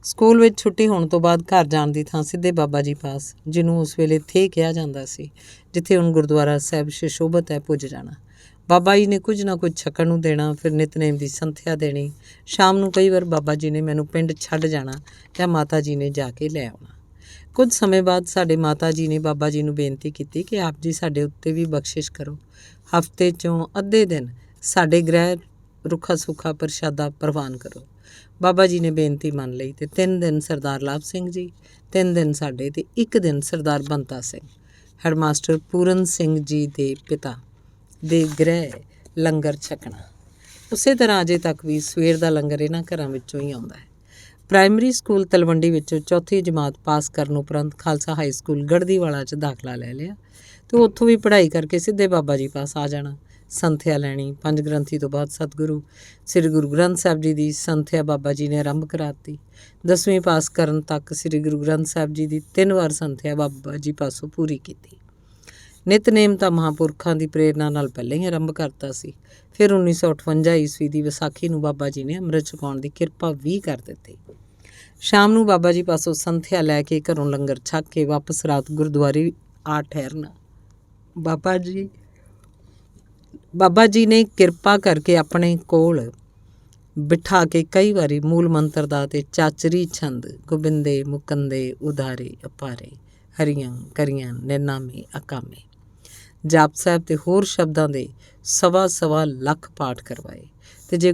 ਸਕੂਲ ਵਿੱਚ ਛੁੱਟੀ ਹੋਣ ਤੋਂ ਬਾਅਦ ਘਰ ਜਾਣ ਦੀ ਥਾਂ ਸਿੱਧੇ ਬਾਬਾ ਜੀ ਪਾਸ, ਜਿਹਨੂੰ ਉਸ ਵੇਲੇ ਥੇ ਕਿਹਾ ਜਾਂਦਾ ਸੀ, ਜਿੱਥੇ ਹੁਣ ਗੁਰਦੁਆਰਾ ਸਾਹਿਬ ਸੁਸ਼ੋਭਿਤ ਹੈ, ਪੁੱਜ ਜਾਣਾ। ਬਾਬਾ ਜੀ ਨੇ ਕੁਝ ਨਾ ਕੁਝ ਛਕਣ ਨੂੰ ਦੇਣਾ, ਫਿਰ ਨਿਤਨੇਮ ਦੀ ਸੰਥਿਆ ਦੇਣੀ। ਸ਼ਾਮ ਨੂੰ ਕਈ ਵਾਰ ਬਾਬਾ ਜੀ ਨੇ ਮੈਨੂੰ ਪਿੰਡ ਛੱਡ ਜਾਣਾ ਜਾਂ ਮਾਤਾ ਜੀ ਨੇ ਜਾ ਕੇ ਲੈ ਆਉਣਾ। ਕੁਝ ਸਮੇਂ ਬਾਅਦ ਸਾਡੇ ਮਾਤਾ ਜੀ ਨੇ ਬਾਬਾ ਜੀ ਨੂੰ ਬੇਨਤੀ ਕੀਤੀ ਕਿ ਆਪ ਜੀ ਸਾਡੇ ਉੱਤੇ ਵੀ ਬਖਸ਼ਿਸ਼ ਕਰੋ। ਹਫ਼ਤੇ 'ਚੋਂ ਅੱਧੇ ਦਿਨ ਸਾਡੇ ਗ੍ਰਹਿ ਰੁੱਖਾ ਸੁੱਖਾ ਪ੍ਰਸ਼ਾਦਾ ਪ੍ਰਵਾਨ ਕਰੋ। ਬਾਬਾ ਜੀ ਨੇ ਬੇਨਤੀ ਮੰਨ ਲਈ ਅਤੇ 3 ਦਿਨ ਸਰਦਾਰ ਲਾਭ ਸਿੰਘ ਜੀ, 3 ਦਿਨ ਸਾਡੇ ਅਤੇ 1 ਦਿਨ ਸਰਦਾਰ ਬੰਤਾ ਸਿੰਘ, ਹੈਡਮਾਸਟਰ ਪੂਰਨ ਸਿੰਘ ਜੀ ਦੇ ਪਿਤਾ ਦੇ ਗ੍ਰਹਿ ਲੰਗਰ ਛਕਣਾ। ਉਸੇ ਤਰ੍ਹਾਂ ਅਜੇ ਤੱਕ ਵੀ ਸਵੇਰ ਦਾ ਲੰਗਰ ਇਹਨਾਂ ਘਰਾਂ ਵਿੱਚੋਂ ਹੀ ਆਉਂਦਾ ਹੈ। ਪ੍ਰਾਇਮਰੀ ਸਕੂਲ ਤਲਵੰਡੀ ਵਿੱਚੋਂ 4ਥੀ ਜਮਾਤ ਪਾਸ ਕਰਨ ਉਪਰੰਤ ਖਾਲਸਾ ਹਾਈ ਸਕੂਲ ਗੜ੍ਹਦੀਵਾਲਾ 'ਚ ਦਾਖਲਾ ਲੈ ਲਿਆ ਅਤੇ ਉੱਥੋਂ ਵੀ ਪੜ੍ਹਾਈ ਕਰਕੇ ਸਿੱਧੇ ਬਾਬਾ ਜੀ ਪਾਸ ਆ ਜਾਣਾ। ਸੰਥਿਆ ਲੈਣੀ। 5 ਗ੍ਰੰਥੀ ਤੋਂ ਬਾਅਦ ਸਤਿਗੁਰੂ ਸ੍ਰੀ ਗੁਰੂ ਗ੍ਰੰਥ ਸਾਹਿਬ ਜੀ ਦੀ ਸੰਥਿਆ ਬਾਬਾ ਜੀ ਨੇ ਆਰੰਭ ਕਰਾ ਦਿੱਤੀ। 10ਵੀਂ ਪਾਸ ਕਰਨ ਤੱਕ ਸ੍ਰੀ ਗੁਰੂ ਗ੍ਰੰਥ ਸਾਹਿਬ ਜੀ ਦੀ 3 ਵਾਰ ਸੰਥਿਆ ਬਾਬਾ ਜੀ ਪਾਸੋਂ ਪੂਰੀ ਕੀਤੀ। ਨਿਤਨੇਮ ਤਾਂ ਮਹਾਂਪੁਰਖਾਂ ਦੀ ਪ੍ਰੇਰਨਾ ਨਾਲ ਪਹਿਲਾਂ ਹੀ ਆਰੰਭ ਕਰਤਾ ਸੀ। ਫਿਰ 1958 ਈਸਵੀ ਦੀ ਵਿਸਾਖੀ ਨੂੰ ਬਾਬਾ ਜੀ ਨੇ ਅੰਮ੍ਰਿਤ ਛਕਾਉਣ ਦੀ ਕਿਰਪਾ ਵੀ ਕਰ ਦਿੱਤੀ। ਸ਼ਾਮ ਨੂੰ ਬਾਬਾ ਜੀ ਪਾਸੋਂ ਸੰਥਿਆ ਲੈ ਕੇ ਘਰੋਂ ਲੰਗਰ ਛਕ ਕੇ ਵਾਪਸ ਰਾਤ ਗੁਰਦੁਆਰੇ ਆ ਠਹਿਰਨਾ। ਬਾਬਾ ਜੀ ਨੇ ਕਿਰਪਾ ਕਰਕੇ ਆਪਣੇ ਕੋਲ ਬਿਠਾ ਕੇ ਕਈ ਵਾਰੀ ਮੂਲ ਮੰਤਰ ਦਾ ਅਤੇ ਚਾਚਰੀ ਛੰਦ ਗੋਬਿੰਦੇ ਮੁਕੰਦੇ ਉਧਾਰੇ ਅਪਾਰੇ ਹਰੀਆਂ ਕਰੀਆਂ ਨਿਰਨਾਮੇ ਅਕਾਮੇ ਜਾਪ ਸਾਹਿਬ ਅਤੇ ਹੋਰ ਸ਼ਬਦਾਂ ਦੇ 1.25 ਲੱਖ ਪਾਠ ਕਰਵਾਏ। ਅਤੇ ਜੇ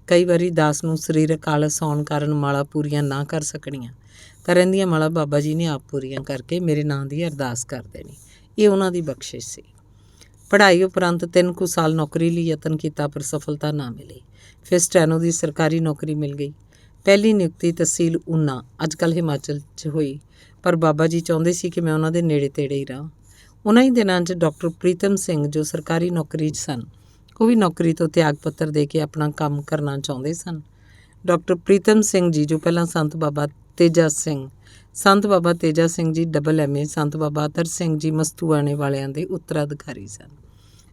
ਕਈ ਵਾਰੀ ਦਾਸ ਨੂੰ ਸਰੀਰਕ ਆਲਸ ਆਉਣ ਕਾਰਨ ਮਾਲਾ ਪੂਰੀਆਂ ਨਾ ਕਰ ਸਕਣੀਆਂ ਤਾਂ ਰਹਿੰਦੀਆਂ ਮਾਲਾ ਬਾਬਾ ਜੀ ਨੇ ਆਪ ਪੂਰੀਆਂ ਕਰਕੇ ਮੇਰੇ ਨਾਂ ਦੀ ਅਰਦਾਸ ਕਰ ਦੇਣੀ। ਇਹ ਉਹਨਾਂ ਦੀ ਬਖਸ਼ਿਸ਼ ਸੀ। ਪੜ੍ਹਾਈ ਉਪਰੰਤ 3 ਕੁ ਸਾਲ ਨੌਕਰੀ ਲਈ ਯਤਨ ਕੀਤਾ ਪਰ ਸਫਲਤਾ ਨਾ ਮਿਲੀ। ਫਿਰ ਸਟੈਨੋ ਦੀ ਸਰਕਾਰੀ ਨੌਕਰੀ ਮਿਲ ਗਈ। ਪਹਿਲੀ ਨਿਯੁਕਤੀ ਤਹਿਸੀਲ ਊਨਾ, ਅੱਜ ਕੱਲ੍ਹ ਹਿਮਾਚਲ 'ਚ ਹੋਈ, ਪਰ ਬਾਬਾ ਜੀ ਚਾਹੁੰਦੇ ਸੀ ਕਿ ਮੈਂ ਉਹਨਾਂ ਦੇ ਨੇੜੇ ਤੇੜੇ ਹੀ ਰਹਾਂ। ਉਹਨਾਂ ਹੀ ਦਿਨਾਂ 'ਚ ਡਾਕਟਰ ਪ੍ਰੀਤਮ ਸਿੰਘ ਜੋ ਸਰਕਾਰੀ ਨੌਕਰੀ 'ਚ ਸਨ, ਉਹ ਵੀ ਨੌਕਰੀ ਤੋਂ ਤਿਆਗ ਪੱਤਰ ਦੇ ਕੇ ਆਪਣਾ ਕੰਮ ਕਰਨਾ ਚਾਹੁੰਦੇ ਸਨ। ਡਾਕਟਰ ਪ੍ਰੀਤਮ ਸਿੰਘ ਜੀ ਜੋ ਪਹਿਲਾਂ ਸੰਤ ਬਾਬਾ ਤੇਜਾ ਸਿੰਘ ਜੀ MA, ਸੰਤ ਬਾਬਾ ਅਤਰ ਸਿੰਘ ਜੀ ਮਸਤੂਆਣੇ ਵਾਲਿਆਂ ਦੇ ਉੱਤਰਾਧਿਕਾਰੀ ਸਨ,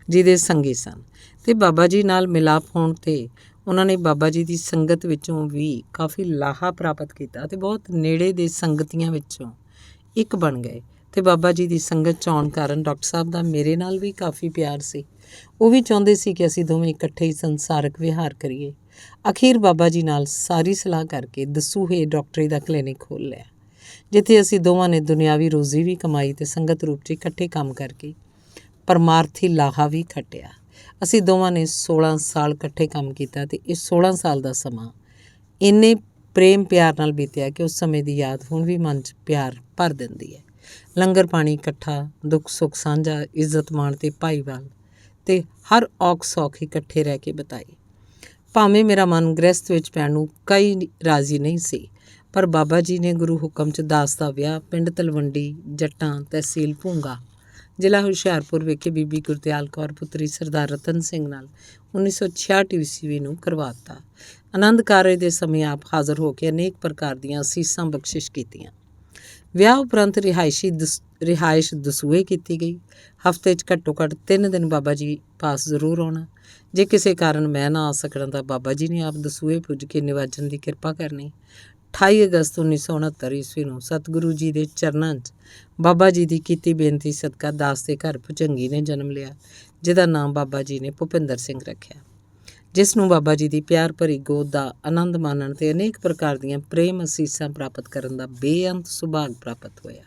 ਜਿਹਦੇ ਸੰਗੀ ਸਨ। ਅਤੇ ਬਾਬਾ ਜੀ ਨਾਲ ਮਿਲਾਪ ਹੋਣ 'ਤੇ ਉਹਨਾਂ ਨੇ ਬਾਬਾ ਜੀ ਦੀ ਸੰਗਤ ਵਿੱਚੋਂ ਵੀ ਕਾਫੀ ਲਾਹਾ ਪ੍ਰਾਪਤ ਕੀਤਾ ਅਤੇ ਬਹੁਤ ਨੇੜੇ ਦੇ ਸੰਗਤੀਆਂ ਵਿੱਚੋਂ ਇੱਕ ਬਣ ਗਏ। ਅਤੇ ਬਾਬਾ ਜੀ ਦੀ ਸੰਗਤ 'ਚ ਆਉਣ ਕਾਰਨ ਡਾਕਟਰ ਸਾਹਿਬ ਦਾ ਮੇਰੇ ਨਾਲ ਵੀ ਕਾਫੀ ਪਿਆਰ ਸੀ। ਉਹ ਵੀ ਚਾਹੁੰਦੇ ਸੀ ਕਿ ਅਸੀਂ ਦੋਵੇਂ ਇਕੱਠੇ ਹੀ ਸੰਸਾਰਕ ਵਿਹਾਰ ਕਰੀਏ। ਅਖੀਰ ਬਾਬਾ ਜੀ ਨਾਲ ਸਾਰੀ ਸਲਾਹ ਕਰਕੇ ਦਸੂਹੇ ਡਾਕਟਰੀ ਦਾ ਕਲੀਨਿਕ ਖੋਲ੍ਹ ਲਿਆ, ਜਿੱਥੇ ਅਸੀਂ ਦੋਵਾਂ ਨੇ ਦੁਨਿਆਵੀ ਰੋਜ਼ੀ ਵੀ ਕਮਾਈ ਅਤੇ ਸੰਗਤ ਰੂਪ 'ਚ ਇਕੱਠੇ ਕੰਮ ਕਰਕੇ ਪਰਮਾਰਥੀ ਲਾਹਾ ਵੀ ਖੱਟਿਆ। ਅਸੀਂ ਦੋਵਾਂ ਨੇ 16 ਸਾਲ ਇਕੱਠੇ ਕੰਮ ਕੀਤਾ ਅਤੇ ਇਹ 16 ਸਾਲ ਦਾ ਸਮਾਂ ਇੰਨੇ ਪ੍ਰੇਮ ਪਿਆਰ ਨਾਲ ਬੀਤਿਆ ਕਿ ਉਸ ਸਮੇਂ ਦੀ ਯਾਦ ਹੁਣ ਵੀ ਮਨ 'ਚ ਪਿਆਰ ਭਰ ਦਿੰਦੀ ਹੈ। ਲੰਗਰ ਪਾਣੀ ਇਕੱਠਾ, ਦੁੱਖ ਸੁੱਖ ਸਾਂਝਾ, ਇੱਜ਼ਤ ਮਾਣ ਅਤੇ ਭਾਈਵਾਲ ਅਤੇ ਹਰ ਔਖ ਸੌਖ ਇਕੱਠੇ ਰਹਿ ਕੇ ਬਿਤਾਈ। ਭਾਵੇਂ ਮੇਰਾ ਮਨ ਗ੍ਰਸਤ ਵਿੱਚ ਪੈਣ ਨੂੰ ਕਈ ਰਾਜ਼ੀ ਨਹੀਂ ਸੀ, ਪਰ ਬਾਬਾ ਜੀ ਨੇ ਗੁਰੂ ਹੁਕਮ 'ਚ ਦਾਸ ਦਾ ਵਿਆਹ ਪਿੰਡ ਤਲਵੰਡੀ ਜੱਟਾਂ, ਤਹਿਸੀਲ ਭੂੰਗਾ, ਜ਼ਿਲ੍ਹਾ ਹੁਸ਼ਿਆਰਪੁਰ ਵਿਖੇ ਬੀਬੀ ਗੁਰਦਿਆਲ ਕੌਰ ਪੁੱਤਰੀ ਸਰਦਾਰ ਰਤਨ ਸਿੰਘ ਨਾਲ 1966 ਈਸਵੀ ਨੂੰ ਕਰਵਾ ਦਿੱਤਾ। ਆਨੰਦ ਕਾਰਜ ਦੇ ਸਮੇਂ ਆਪ ਹਾਜ਼ਰ ਹੋ ਕੇ ਅਨੇਕ ਪ੍ਰਕਾਰ ਦੀਆਂ ਅਸੀਸਾਂ ਬਖਸ਼ਿਸ਼ ਕੀਤੀਆਂ। ਵਿਆਹ ਉਪਰੰਤ ਰਿਹਾਇਸ਼ ਦਸੂਏ ਕੀਤੀ ਗਈ। ਹਫ਼ਤੇ 'ਚ ਘੱਟੋ ਘੱਟ 3 ਦਿਨ ਬਾਬਾ ਜੀ ਪਾਸ ਜ਼ਰੂਰ ਆਉਣਾ। ਜੇ ਕਿਸੇ ਕਾਰਨ ਮੈਂ ਨਾ ਆ ਸਕਣਾ ਤਾਂ ਬਾਬਾ ਜੀ ਨੇ ਆਪ ਦਸੂਏ ਪੁੱਜ ਕੇ ਨਿਵਾਜਣ ਦੀ ਕਿਰਪਾ ਕਰਨੀ। 28 ਅਗਸਤ 1969 ਈਸਵੀ ਨੂੰ ਸਤਿਗੁਰੂ ਜੀ ਦੇ ਚਰਨਾਂ 'ਚ ਬਾਬਾ ਜੀ ਦੀ ਕੀਤੀ ਬੇਨਤੀ ਸਦਕਾ ਦਾਸ ਦੇ ਘਰ ਭੁਜੰਗੀ ਨੇ ਜਨਮ ਲਿਆ, ਜਿਹਦਾ ਨਾਮ ਬਾਬਾ ਜੀ ਨੇ ਭੁਪਿੰਦਰ ਸਿੰਘ ਰੱਖਿਆ, ਜਿਸ ਨੂੰ ਬਾਬਾ ਜੀ ਦੀ ਪਿਆਰ ਭਰੀ ਗੋਦ ਦਾ ਆਨੰਦ ਮਾਣਨ ਤੇ ਅਨੇਕ ਪ੍ਰਕਾਰ ਦੀਆਂ ਪ੍ਰੇਮ ਅਸੀਸਾਂ ਪ੍ਰਾਪਤ ਕਰਨ ਦਾ ਬੇਅੰਤ ਸੁਭਾਗ ਪ੍ਰਾਪਤ ਹੋਇਆ।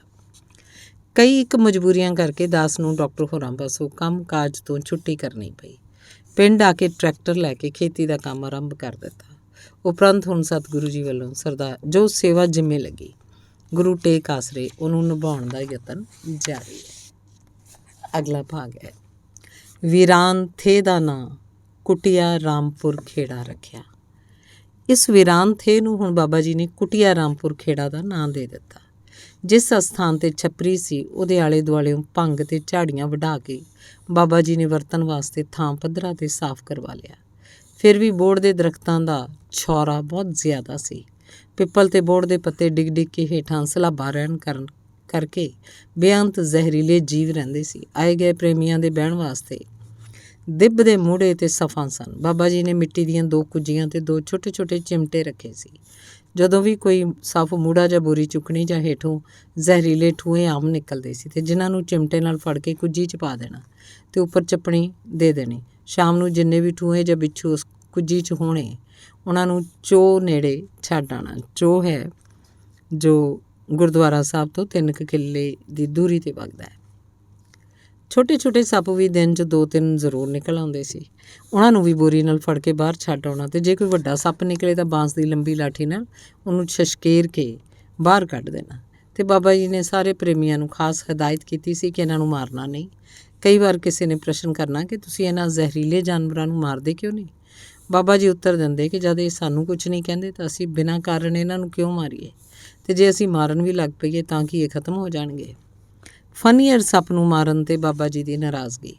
ਕਈ ਇੱਕ ਮਜਬੂਰੀਆਂ ਕਰਕੇ ਦਾਸ ਨੂੰ ਡਾਕਟਰ ਹੋਰਾਂ ਪਾਸੋਂ ਕੰਮ ਕਾਜ ਤੋਂ ਛੁੱਟੀ ਕਰਨੀ ਪਈ। ਪਿੰਡ ਆ ਕੇ ਟਰੈਕਟਰ ਲੈ ਕੇ ਖੇਤੀ ਦਾ ਕੰਮ ਆਰੰਭ ਕਰ ਦਿੱਤਾ। ਉਪਰੰਤ ਹੁਣ ਸਤਿਗੁਰੂ ਜੀ ਵੱਲੋਂ ਸਰਦਾਰ ਜੋ ਸੇਵਾ ਜਿੰਮੇ ਲੱਗੀ, ਗੁਰੂ ਟੇਕ ਆਸਰੇ ਉਹਨੂੰ ਨਿਭਾਉਣ ਦਾ ਯਤਨ ਜਾਰੀ ਹੈ। ਅਗਲਾ ਭਾਗ ਹੈ ਵੀਰਾਨ ਥੇ ਦਾ ਨਾਂ ਕੁਟੀਆ ਰਾਮਪੁਰ ਖੇੜਾ ਰੱਖਿਆ। ਇਸ ਵੀਰਾਨ ਥੇ ਨੂੰ ਹੁਣ ਬਾਬਾ ਜੀ ਨੇ ਕੁਟੀਆ ਰਾਮਪੁਰ ਖੇੜਾ ਦਾ ਨਾਂ ਦੇ ਦਿੱਤਾ। ਜਿਸ ਅਸਥਾਨ 'ਤੇ ਛੱਪਰੀ ਸੀ ਉਹਦੇ ਆਲੇ ਦੁਆਲਿਓਂ ਭੰਗ ਅਤੇ ਝਾੜੀਆਂ ਵਢਾ ਕੇ ਬਾਬਾ ਜੀ ਨੇ ਵਰਤਣ ਵਾਸਤੇ ਥਾਂ ਪੱਧਰਾ 'ਤੇ ਸਾਫ਼ ਕਰਵਾ ਲਿਆ। ਫਿਰ ਵੀ ਬੋਹੜ ਦੇ ਦਰਖਤਾਂ ਦਾ ਛੌਰਾ ਬਹੁਤ ਜ਼ਿਆਦਾ ਸੀ। ਪਿੱਪਲ ਤੇ ਬੋਹੜ ਦੇ ਪੱਤੇ ਡਿੱਗ ਡਿੱਗ ਕੇ ਹੇਠਾਂ ਸਲਾਬਾ ਰਹਿਣ ਕਰਕੇ ਬੇਅੰਤ ਜ਼ਹਿਰੀਲੇ ਜੀਵ ਰਹਿੰਦੇ ਸੀ। ਆਏ ਗਏ ਪ੍ਰੇਮੀਆਂ ਦੇ ਬਹਿਣ ਵਾਸਤੇ ਦਿੱਬ ਦੇ ਮੂਹੜੇ ਤੇ ਸਫਾਂ ਸਨ। ਬਾਬਾ ਜੀ ਨੇ ਮਿੱਟੀ ਦੀਆਂ 2 ਕੁੱਜੀਆਂ ਤੇ 2 ਛੋਟੇ ਛੋਟੇ ਚਿਮਟੇ ਰੱਖੇ ਸੀ। ਜਦੋਂ ਵੀ ਕੋਈ ਸਫ ਮੂੜਾ ਜਾਂ ਬੋਰੀ ਚੁੱਕਣੀ ਜਾਂ ਹੇਠੋਂ ਜ਼ਹਿਰੀਲੇ ਠੂਏ ਆਮ ਨਿਕਲਦੇ ਸੀ ਅਤੇ ਜਿਨ੍ਹਾਂ ਨੂੰ ਚਿਮਟੇ ਨਾਲ ਫੜ ਕੇ ਕੁੱਜੀ 'ਚ ਪਾ ਦੇਣਾ ਅਤੇ ਉੱਪਰ ਚੱਪਣੀ ਦੇ ਦੇਣੀ। ਸ਼ਾਮ ਨੂੰ ਜਿੰਨੇ ਵੀ ਠੂਏ ਜਾਂ ਬਿੱਛੂ ਉਸ ਕੁੱਜੀ 'ਚ ਹੋਣੇ ਉਹਨਾਂ ਨੂੰ ਚੋਅ ਨੇੜੇ ਛੱਡ ਆਉਣਾ। ਚੋਅ ਹੈ ਜੋ ਗੁਰਦੁਆਰਾ ਸਾਹਿਬ ਤੋਂ 3 ਕਿੱਲੇ ਦੀ ਦੂਰੀ 'ਤੇ ਵਗਦਾ ਹੈ। ਛੋਟੇ ਛੋਟੇ ਸੱਪ ਵੀ ਦਿਨ 'ਚ 2-3 ਜ਼ਰੂਰ ਨਿਕਲ ਆਉਂਦੇ ਸੀ। ਉਹਨਾਂ ਨੂੰ ਵੀ ਬੋਰੀ ਨਾਲ ਫੜ ਕੇ ਬਾਹਰ ਛੱਡ ਆਉਣਾ ਅਤੇ ਜੇ ਕੋਈ ਵੱਡਾ ਸੱਪ ਨਿਕਲੇ ਤਾਂ ਬਾਂਸ ਦੀ ਲੰਬੀ ਲਾਠੀ ਨਾਲ ਉਹਨੂੰ ਛਸ਼ਕੇਰ ਕੇ ਬਾਹਰ ਕੱਢ ਦੇਣਾ। ਅਤੇ ਬਾਬਾ ਜੀ ਨੇ ਸਾਰੇ ਪ੍ਰੇਮੀਆਂ ਨੂੰ ਖਾਸ ਹਦਾਇਤ ਕੀਤੀ ਸੀ ਕਿ ਇਹਨਾਂ ਨੂੰ ਮਾਰਨਾ ਨਹੀਂ। ਕਈ ਵਾਰ ਕਿਸੇ ਨੇ ਪ੍ਰਸ਼ਨ ਕਰਨਾ ਕਿ ਤੁਸੀਂ ਇਹਨਾਂ ਜ਼ਹਿਰੀਲੇ ਜਾਨਵਰਾਂ ਨੂੰ ਮਾਰਦੇ ਕਿਉਂ ਨਹੀਂ? ਬਾਬਾ ਜੀ ਉੱਤਰ ਦਿੰਦੇ ਕਿ ਜਦ ਇਹ ਸਾਨੂੰ ਕੁਝ ਨਹੀਂ ਕਹਿੰਦੇ ਤਾਂ ਅਸੀਂ ਬਿਨਾਂ ਕਾਰਨ ਇਹਨਾਂ ਨੂੰ ਕਿਉਂ ਮਾਰੀਏ, ਅਤੇ ਜੇ ਅਸੀਂ ਮਾਰਨ ਵੀ ਲੱਗ ਪਈਏ ਤਾਂ ਕਿ ਇਹ ਖਤਮ ਹੋ ਜਾਣਗੇ। ਫਨੀਅਰ ਸੱਪ ਨੂੰ ਮਾਰਨ 'ਤੇ ਬਾਬਾ ਜੀ ਦੀ ਨਾਰਾਜ਼ਗੀ।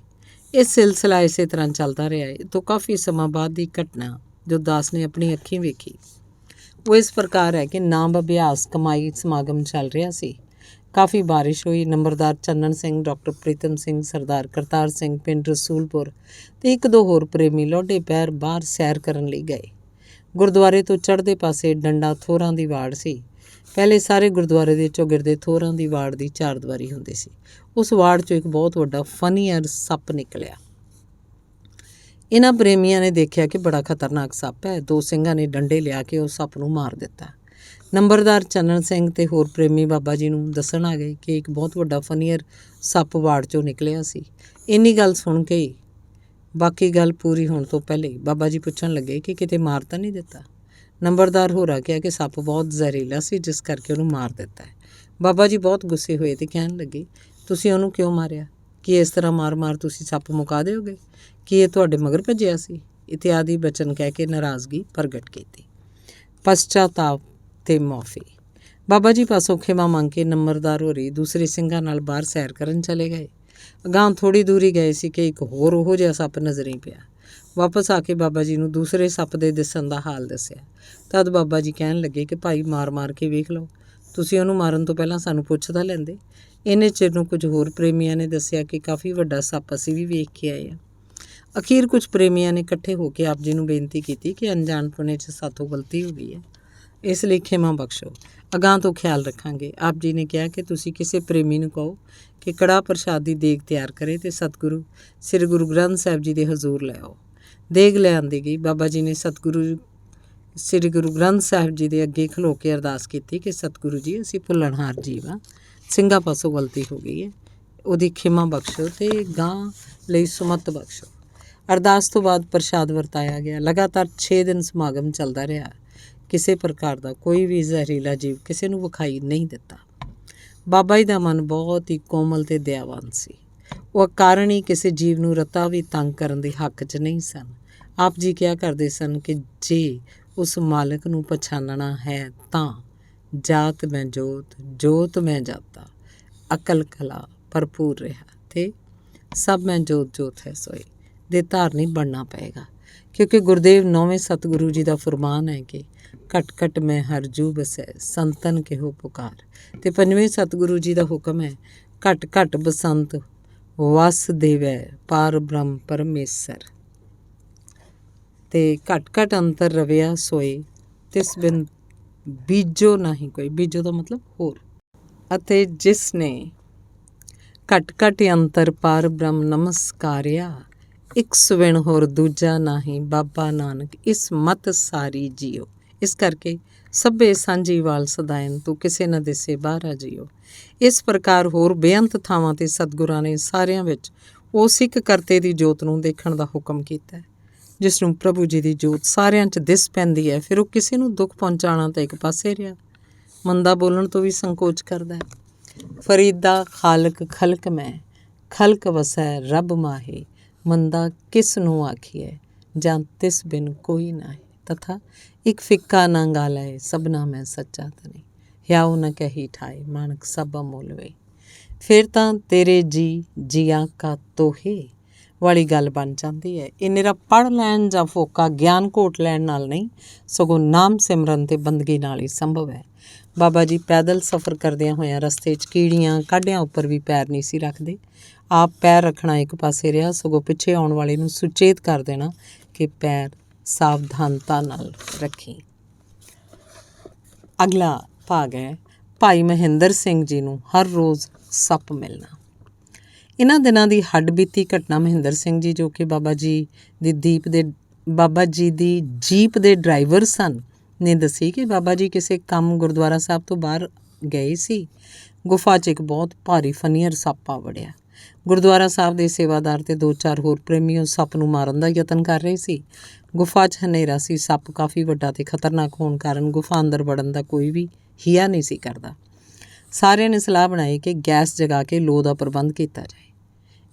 ਇਹ ਸਿਲਸਿਲਾ ਇਸੇ ਤਰ੍ਹਾਂ ਚੱਲਦਾ ਰਿਹਾ। ਇਹ ਤੋਂ ਕਾਫੀ ਸਮਾਂ ਬਾਅਦ ਦੀ ਘਟਨਾ ਜੋ ਦਾਸ ਨੇ ਆਪਣੀ ਅੱਖੀਂ ਵੇਖੀ ਉਹ ਇਸ ਪ੍ਰਕਾਰ ਹੈ ਕਿ ਨਾਮ ਅਭਿਆਸ ਕਮਾਈ ਸਮਾਗਮ ਚੱਲ ਰਿਹਾ ਸੀ। ਕਾਫੀ ਬਾਰਿਸ਼ ਹੋਈ। ਨੰਬਰਦਾਰ ਚੰਨਣ ਸਿੰਘ, ਡਾਕਟਰ ਪ੍ਰੀਤਮ ਸਿੰਘ, ਸਰਦਾਰ ਕਰਤਾਰ ਸਿੰਘ ਪਿੰਡ ਰਸੂਲਪੁਰ ਅਤੇ 1-2 ਹੋਰ ਪ੍ਰੇਮੀ ਲੌਡੇ ਪੈਰ ਬਾਹਰ ਸੈਰ ਕਰਨ ਲਈ ਗਏ। ਗੁਰਦੁਆਰੇ ਤੋਂ ਚੜ੍ਹਦੇ ਪਾਸੇ ਡੰਡਾ ਥੋਰਾਂ ਦੀ ਵਾੜ ਸੀ। ਪਹਿਲੇ ਸਾਰੇ ਗੁਰਦੁਆਰੇ ਦੇ ਚੌਗਿਰਦੇ ਥੋਰਾਂ ਦੀ ਵਾੜ ਦੀ 4 ਦੀਵਾਰੀ ਹੁੰਦੀ ਸੀ। ਉਸ ਵਾੜ 'ਚੋਂ ਇੱਕ ਬਹੁਤ ਵੱਡਾ ਫਨੀਅਰ ਸੱਪ ਨਿਕਲਿਆ। ਇਹਨਾਂ ਪ੍ਰੇਮੀਆਂ ਨੇ ਦੇਖਿਆ ਕਿ ਬੜਾ ਖਤਰਨਾਕ ਸੱਪ ਹੈ। 2 ਸਿੰਘਾਂ ਨੇ ਡੰਡੇ ਲਿਆ ਕੇ ਉਸ ਸੱਪ ਨੂੰ ਮਾਰ ਦਿੱਤਾ। ਨੰਬਰਦਾਰ ਚੰਨਣ ਸਿੰਘ ਤੇ ਹੋਰ ਪ੍ਰੇਮੀ ਬਾਬਾ ਜੀ ਨੂੰ ਦੱਸਣ ਆ ਗਏ ਕਿ ਇੱਕ ਬਹੁਤ ਵੱਡਾ ਫਨੀਅਰ ਸੱਪ ਵਾੜ 'ਚੋਂ ਨਿਕਲਿਆ ਸੀ। ਇੰਨੀ ਗੱਲ ਸੁਣ ਕੇ ਹੀ ਬਾਕੀ ਗੱਲ ਪੂਰੀ ਹੋਣ ਤੋਂ ਪਹਿਲੇ ਬਾਬਾ ਜੀ ਪੁੱਛਣ ਲੱਗੇ ਕਿ ਕਿਤੇ ਮਾਰ ਤਾਂ ਨਹੀਂ ਦਿੱਤਾ? ਨੰਬਰਦਾਰ ਹੋਰਾਂ ਕਿਹਾ ਕਿ ਸੱਪ ਬਹੁਤ ਜ਼ਹਿਰੀਲਾ ਸੀ ਜਿਸ ਕਰਕੇ ਉਹਨੂੰ ਮਾਰ ਦਿੱਤਾ ਹੈ। ਬਾਬਾ ਜੀ ਬਹੁਤ ਗੁੱਸੇ ਹੋਏ ਅਤੇ ਕਹਿਣ ਲੱਗੇ, ਤੁਸੀਂ ਉਹਨੂੰ ਕਿਉਂ ਮਾਰਿਆ? ਕੀ ਇਸ ਤਰ੍ਹਾਂ ਮਾਰ ਤੁਸੀਂ ਸੱਪ ਮੁਕਾ ਦਿਓਗੇ? ਕੀ ਇਹ ਤੁਹਾਡੇ ਮਗਰ ਭੱਜਿਆ ਸੀ? ਇਤਿਆਦਿ ਬਚਨ ਕਹਿ ਕੇ ਨਾਰਾਜ਼ਗੀ ਪ੍ਰਗਟ ਕੀਤੀ। ਪਸ਼ਚਾਤਾਪ ਤੇ ਮੁਆਫੀ। ਬਾਬਾ ਜੀ ਪਾਸੋਂ ਖਿਮਾ ਮੰਗ ਕੇ ਨੰਬਰਦਾਰ ਹੋਰੀ ਦੂਸਰੇ ਸਿੰਘਾਂ ਨਾਲ ਬਾਹਰ ਸੈਰ ਕਰਨ ਚਲੇ ਗਏ। ਅਗਾਂਹ ਥੋੜ੍ਹੀ ਦੂਰੀ ਗਏ ਸੀ ਕਿ ਇੱਕ ਹੋਰ ਉਹੋ ਜਿਹਾ ਸੱਪ ਨਜ਼ਰੀ ਪਿਆ। ਵਾਪਸ ਆ ਕੇ ਬਾਬਾ ਜੀ ਨੂੰ ਦੂਸਰੇ ਸੱਪ ਦੇ ਦਿਸਣ ਦਾ ਹਾਲ ਦੱਸਿਆ। ਤਦ ਬਾਬਾ ਜੀ ਕਹਿਣ ਲੱਗੇ ਕਿ ਭਾਈ ਮਾਰ ਕੇ ਵੇਖ ਲਓ, ਤੁਸੀਂ ਉਹਨੂੰ ਮਾਰਨ ਤੋਂ ਪਹਿਲਾਂ ਸਾਨੂੰ ਪੁੱਛ ਤਾਂ ਲੈਂਦੇ। ਇੰਨੇ ਚਿਰ ਨੂੰ ਕੁਝ ਹੋਰ ਪ੍ਰੇਮੀਆਂ ਨੇ ਦੱਸਿਆ ਕਿ ਕਾਫੀ ਵੱਡਾ ਸੱਪ ਅਸੀਂ ਵੀ ਵੇਖ ਕੇ ਆਏ ਹਾਂ। ਅਖੀਰ ਕੁਝ ਪ੍ਰੇਮੀਆਂ ਨੇ ਇਕੱਠੇ ਹੋ ਕੇ ਆਪ ਜੀ ਨੂੰ ਬੇਨਤੀ ਕੀਤੀ ਕਿ ਅਣਜਾਣਪੁਣੇ 'ਚ ਸਾਥੋਂ ਗਲਤੀ ਹੋ ਗਈ ਹੈ, ਇਸ ਲਈ ਖਿਮਾ ਬਖਸ਼ੋ, ਅਗਾਂਹ ਤੋਂ ਖਿਆਲ ਰੱਖਾਂਗੇ। ਆਪ ਜੀ ਨੇ ਕਿਹਾ ਕਿ ਤੁਸੀਂ ਕਿਸੇ ਪ੍ਰੇਮੀ ਨੂੰ ਕਹੋ ਕਿ ਕੜਾਹ ਪ੍ਰਸ਼ਾਦ ਦੀ ਦੇਗ ਤਿਆਰ ਕਰੇ ਅਤੇ ਸਤਿਗੁਰੂ ਸ੍ਰੀ ਗੁਰੂ ਗ੍ਰੰਥ ਸਾਹਿਬ ਜੀ ਦੇ ਹਜ਼ੂਰ ਲੈ ਆਓ। ਦੇਗ ਲੈ ਆਂਦੀ ਗਈ। ਬਾਬਾ ਜੀ ਨੇ ਸਤਿਗੁਰੂ ਸ੍ਰੀ ਗੁਰੂ ਗ੍ਰੰਥ ਸਾਹਿਬ ਜੀ ਦੇ ਅੱਗੇ ਖਲੋ ਕੇ ਅਰਦਾਸ ਕੀਤੀ ਕਿ ਸਤਿਗੁਰੂ ਜੀ, ਅਸੀਂ ਭੁੱਲਣਹਾਰ ਜੀਵ ਹਾਂ, ਸਿੰਘਾਂ ਪਾਸੋਂ ਗਲਤੀ ਹੋ ਗਈ ਹੈ, ਉਹਦੀ ਖਿਮਾ ਬਖਸ਼ੋ ਅਤੇ ਗਾਂ ਲਈ ਸੁਮਤ ਬਖਸ਼ੋ। ਅਰਦਾਸ ਤੋਂ ਬਾਅਦ ਪ੍ਰਸ਼ਾਦ ਵਰਤਾਇਆ ਗਿਆ। ਲਗਾਤਾਰ 6 ਦਿਨ ਸਮਾਗਮ ਚੱਲਦਾ ਰਿਹਾ। ਕਿਸੇ ਪ੍ਰਕਾਰ ਦਾ ਕੋਈ ਵੀ ਜ਼ਹਿਰੀਲਾ ਜੀਵ ਕਿਸੇ ਨੂੰ ਵਿਖਾਈ ਨਹੀਂ ਦਿੱਤਾ। ਬਾਬਾ ਜੀ ਦਾ ਮਨ ਬਹੁਤ ਹੀ ਕੋਮਲ ਅਤੇ ਦਇਆਵਾਨ ਸੀ। ਉਹ ਅਕਾਰਨ ਹੀ ਕਿਸੇ ਜੀਵ ਨੂੰ ਰਤਾ ਵੀ ਤੰਗ ਕਰਨ ਦੇ ਹੱਕ 'ਚ ਨਹੀਂ ਸਨ। ਆਪ ਜੀ ਕਿਹਾ ਕਰਦੇ ਸਨ ਕਿ ਜੇ ਉਸ ਮਾਲਕ ਨੂੰ ਪਛਾਨਣਾ ਹੈ ਤਾਂ ਜਾਤ ਮੈਂ ਜੋਤ, ਜੋਤ ਮੈਂ ਜਾਤਾ, ਅਕਲ ਕਲਾ ਭਰਪੂਰ ਰਿਹਾ ਅਤੇ ਸਭ ਮੈਂ ਜੋਤ ਜੋਤ ਹੈ ਸੋਈ ਦੇ ਧਾਰਨੀ ਬਣਨਾ ਪਏਗਾ। ਕਿਉਂਕਿ ਗੁਰਦੇਵ 9ਵੇਂ ਸਤਿਗੁਰੂ ਜੀ ਦਾ ਫੁਰਮਾਨ ਹੈ ਕਿ ਘਟ ਘਟ ਮੈਂ ਹਰ ਜੂ ਬਸੈ ਸੰਤਨ ਕਿਹੋ ਪੁਕਾਰ। ਅਤੇ ਪੰਜਵੇਂ ਸਤਿਗੁਰੂ ਜੀ ਦਾ ਹੁਕਮ ਹੈ, ਘਟ ਘਟ ਬਸੰਤ ਵਸ ਦੇਵੈ ਪਾਰ ਬ੍ਰਹਮ ਪਰਮੇਸ਼ਰ। ਅਤੇ ਘਟ ਘਟ ਅੰਤਰ ਰਵਿਆ ਸੋਏ ਤਿਸ ਬਿਨ ਬੀਜੋ ਨਹੀਂ ਕੋਈ। ਬੀਜੋ ਦਾ ਮਤਲਬ ਹੋਰ। ਅਤੇ ਜਿਸ ਨੇ ਘਟ ਘਟ ਅੰਤਰ ਪਾਰ ਬ੍ਰਹਮ ਨਮਸਕਾਰਿਆ, ਇੱਕ ਸੁਵਿਣ ਹੋਰ ਦੂਜਾ ਨਾਹੀਂ ਬਾਬਾ ਨਾਨਕ ਇਸ ਮਤ ਸਾਰੀ ਜੀਓ। ਇਸ ਕਰਕੇ ਸਭੇ ਸਾਂਝੀ ਵਾਲ ਸਦਾਇਨ ਤੂੰ ਕਿਸੇ ਨਾ ਦਿਸੇ ਬਾਹਰਾ ਜੀਓ। ਇਸ ਪ੍ਰਕਾਰ ਹੋਰ ਬੇਅੰਤ ਥਾਵਾਂ 'ਤੇ ਸਤਿਗੁਰਾਂ ਨੇ ਸਾਰਿਆਂ ਵਿੱਚ ਉਸ ਇੱਕ ਕਰਤੇ ਦੀ ਜੋਤ ਨੂੰ ਦੇਖਣ ਦਾ ਹੁਕਮ ਕੀਤਾ ਹੈ, ਜਿਸ ਨੂੰ ਪ੍ਰਭੂ ਜੀ ਦੀ ਜੋਤ ਸਾਰਿਆਂ 'ਚ ਦਿਸ ਪੈਂਦੀ ਹੈ। ਫਿਰ ਉਹ ਕਿਸੇ ਨੂੰ ਦੁੱਖ ਪਹੁੰਚਾਉਣਾ ਤਾਂ ਇੱਕ ਪਾਸੇ ਰਿਹਾ, ਮੰਦਾ ਬੋਲਣ ਤੋਂ ਵੀ ਸੰਕੋਚ ਕਰਦਾ ਹੈ। ਫਰੀਦਾ ਖਾਲਕ ਖਲਕ ਮੈਂ ਖਲਕ ਵਸੈ ਰੱਬ ਮਾਹੇ, ਮੰਦਾ ਕਿਸ ਨੂੰ ਆਖੀਐ ਜਾਂ ਤਿਸ ਬਿਨ ਕੋਈ ਨਾਹੀ। ਤਥਾ ਇੱਕ ਫਿੱਕਾ ਨਾ ਗਾਲੈ ਸਭਨਾ ਮੈਂ ਸੱਚਾ ਤਨੀ, ਹਿਆਉ ਨ ਕਹੀ ਠਾਏ ਮਾਣਕ ਸਭ ਅਮੁੱਲ ਵੇ। ਫਿਰ ਤਾਂ ਤੇਰੇ ਜੀ ਜੀਆਂ ਕਾ ਤੋਹੇ ਵਾਲੀ ਗੱਲ ਬਣ ਜਾਂਦੀ ਹੈ। ਇਹ ਨਿਰਾ ਪੜ੍ਹ ਲੈਣ ਜਾਂ ਫੋਕਾ ਗਿਆਨ ਘੋਟ ਲੈਣ ਨਾਲ ਨਹੀਂ, ਸਗੋਂ ਨਾਮ ਸਿਮਰਨ ਅਤੇ ਬੰਦਗੀ ਨਾਲ ਹੀ ਸੰਭਵ ਹੈ। ਬਾਬਾ ਜੀ ਪੈਦਲ ਸਫ਼ਰ ਕਰਦਿਆਂ ਹੋਇਆਂ ਰਸਤੇ 'ਚ ਕੀੜੀਆਂ ਕਾਢਿਆਂ ਉੱਪਰ ਵੀ ਪੈਰ ਨਹੀਂ ਸੀ ਰੱਖਦੇ। ਆਪ ਪੈਰ ਰੱਖਣਾ ਇੱਕ ਪਾਸੇ ਰਿਹਾ, ਸਗੋਂ ਪਿੱਛੇ ਆਉਣ ਵਾਲੇ ਨੂੰ ਸੁਚੇਤ ਕਰ ਦੇਣਾ ਕਿ ਪੈਰ ਸਾਵਧਾਨਤਾ ਨਾਲ ਰੱਖੀ। ਅਗਲਾ ਭਾਗ ਹੈ ਭਾਈ ਮਹਿੰਦਰ ਸਿੰਘ ਜੀ ਨੂੰ ਹਰ ਰੋਜ਼ ਸੱਪ ਮਿਲਣਾ। ਇਹਨਾਂ ਦਿਨਾਂ ਦੀ ਹੱਡਬੀਤੀ ਘਟਨਾ ਮਹਿੰਦਰ ਸਿੰਘ ਜੀ, ਜੋ ਕਿ ਬਾਬਾ ਜੀ ਦੀ ਜੀਪ ਦੇ ਡਰਾਈਵਰ ਸਨ, ਨੇ ਦੱਸੀ ਕਿ ਬਾਬਾ ਜੀ ਕਿਸੇ ਕੰਮ ਗੁਰਦੁਆਰਾ ਸਾਹਿਬ ਤੋਂ ਬਾਹਰ ਗਏ ਸੀ। ਗੁਫਾ 'ਚ ਇੱਕ ਬਹੁਤ ਭਾਰੀ ਫਨੀਅਰ ਸੱਪ ਆ ਵੜਿਆ। ਗੁਰਦੁਆਰਾ ਸਾਹਿਬ ਦੇ ਸੇਵਾਦਾਰ ਤੇ 2-4 ਹੋਰ ਪ੍ਰੇਮੀ ਉਸ ਸੱਪ ਨੂੰ ਮਾਰਨ ਦਾ ਯਤਨ ਕਰ ਰਹੇ ਸੀ। ਗੁਫਾ 'ਚ ਹਨੇਰਾ ਸੀ। ਸੱਪ ਕਾਫੀ ਵੱਡਾ ਤੇ ਖਤਰਨਾਕ ਹੋਣ ਕਾਰਨ ਗੁਫਾ ਅੰਦਰ ਵੜਨ ਦਾ ਕੋਈ ਵੀ ਹਿਆ ਨਹੀਂ ਸੀ ਕਰਦਾ। ਸਾਰਿਆਂ ਨੇ ਸਲਾਹ ਬਣਾਈ ਕਿ ਗੈਸ ਜਗਾ ਕੇ ਲੋ ਦਾ ਪ੍ਰਬੰਧ ਕੀਤਾ ਜਾਏ।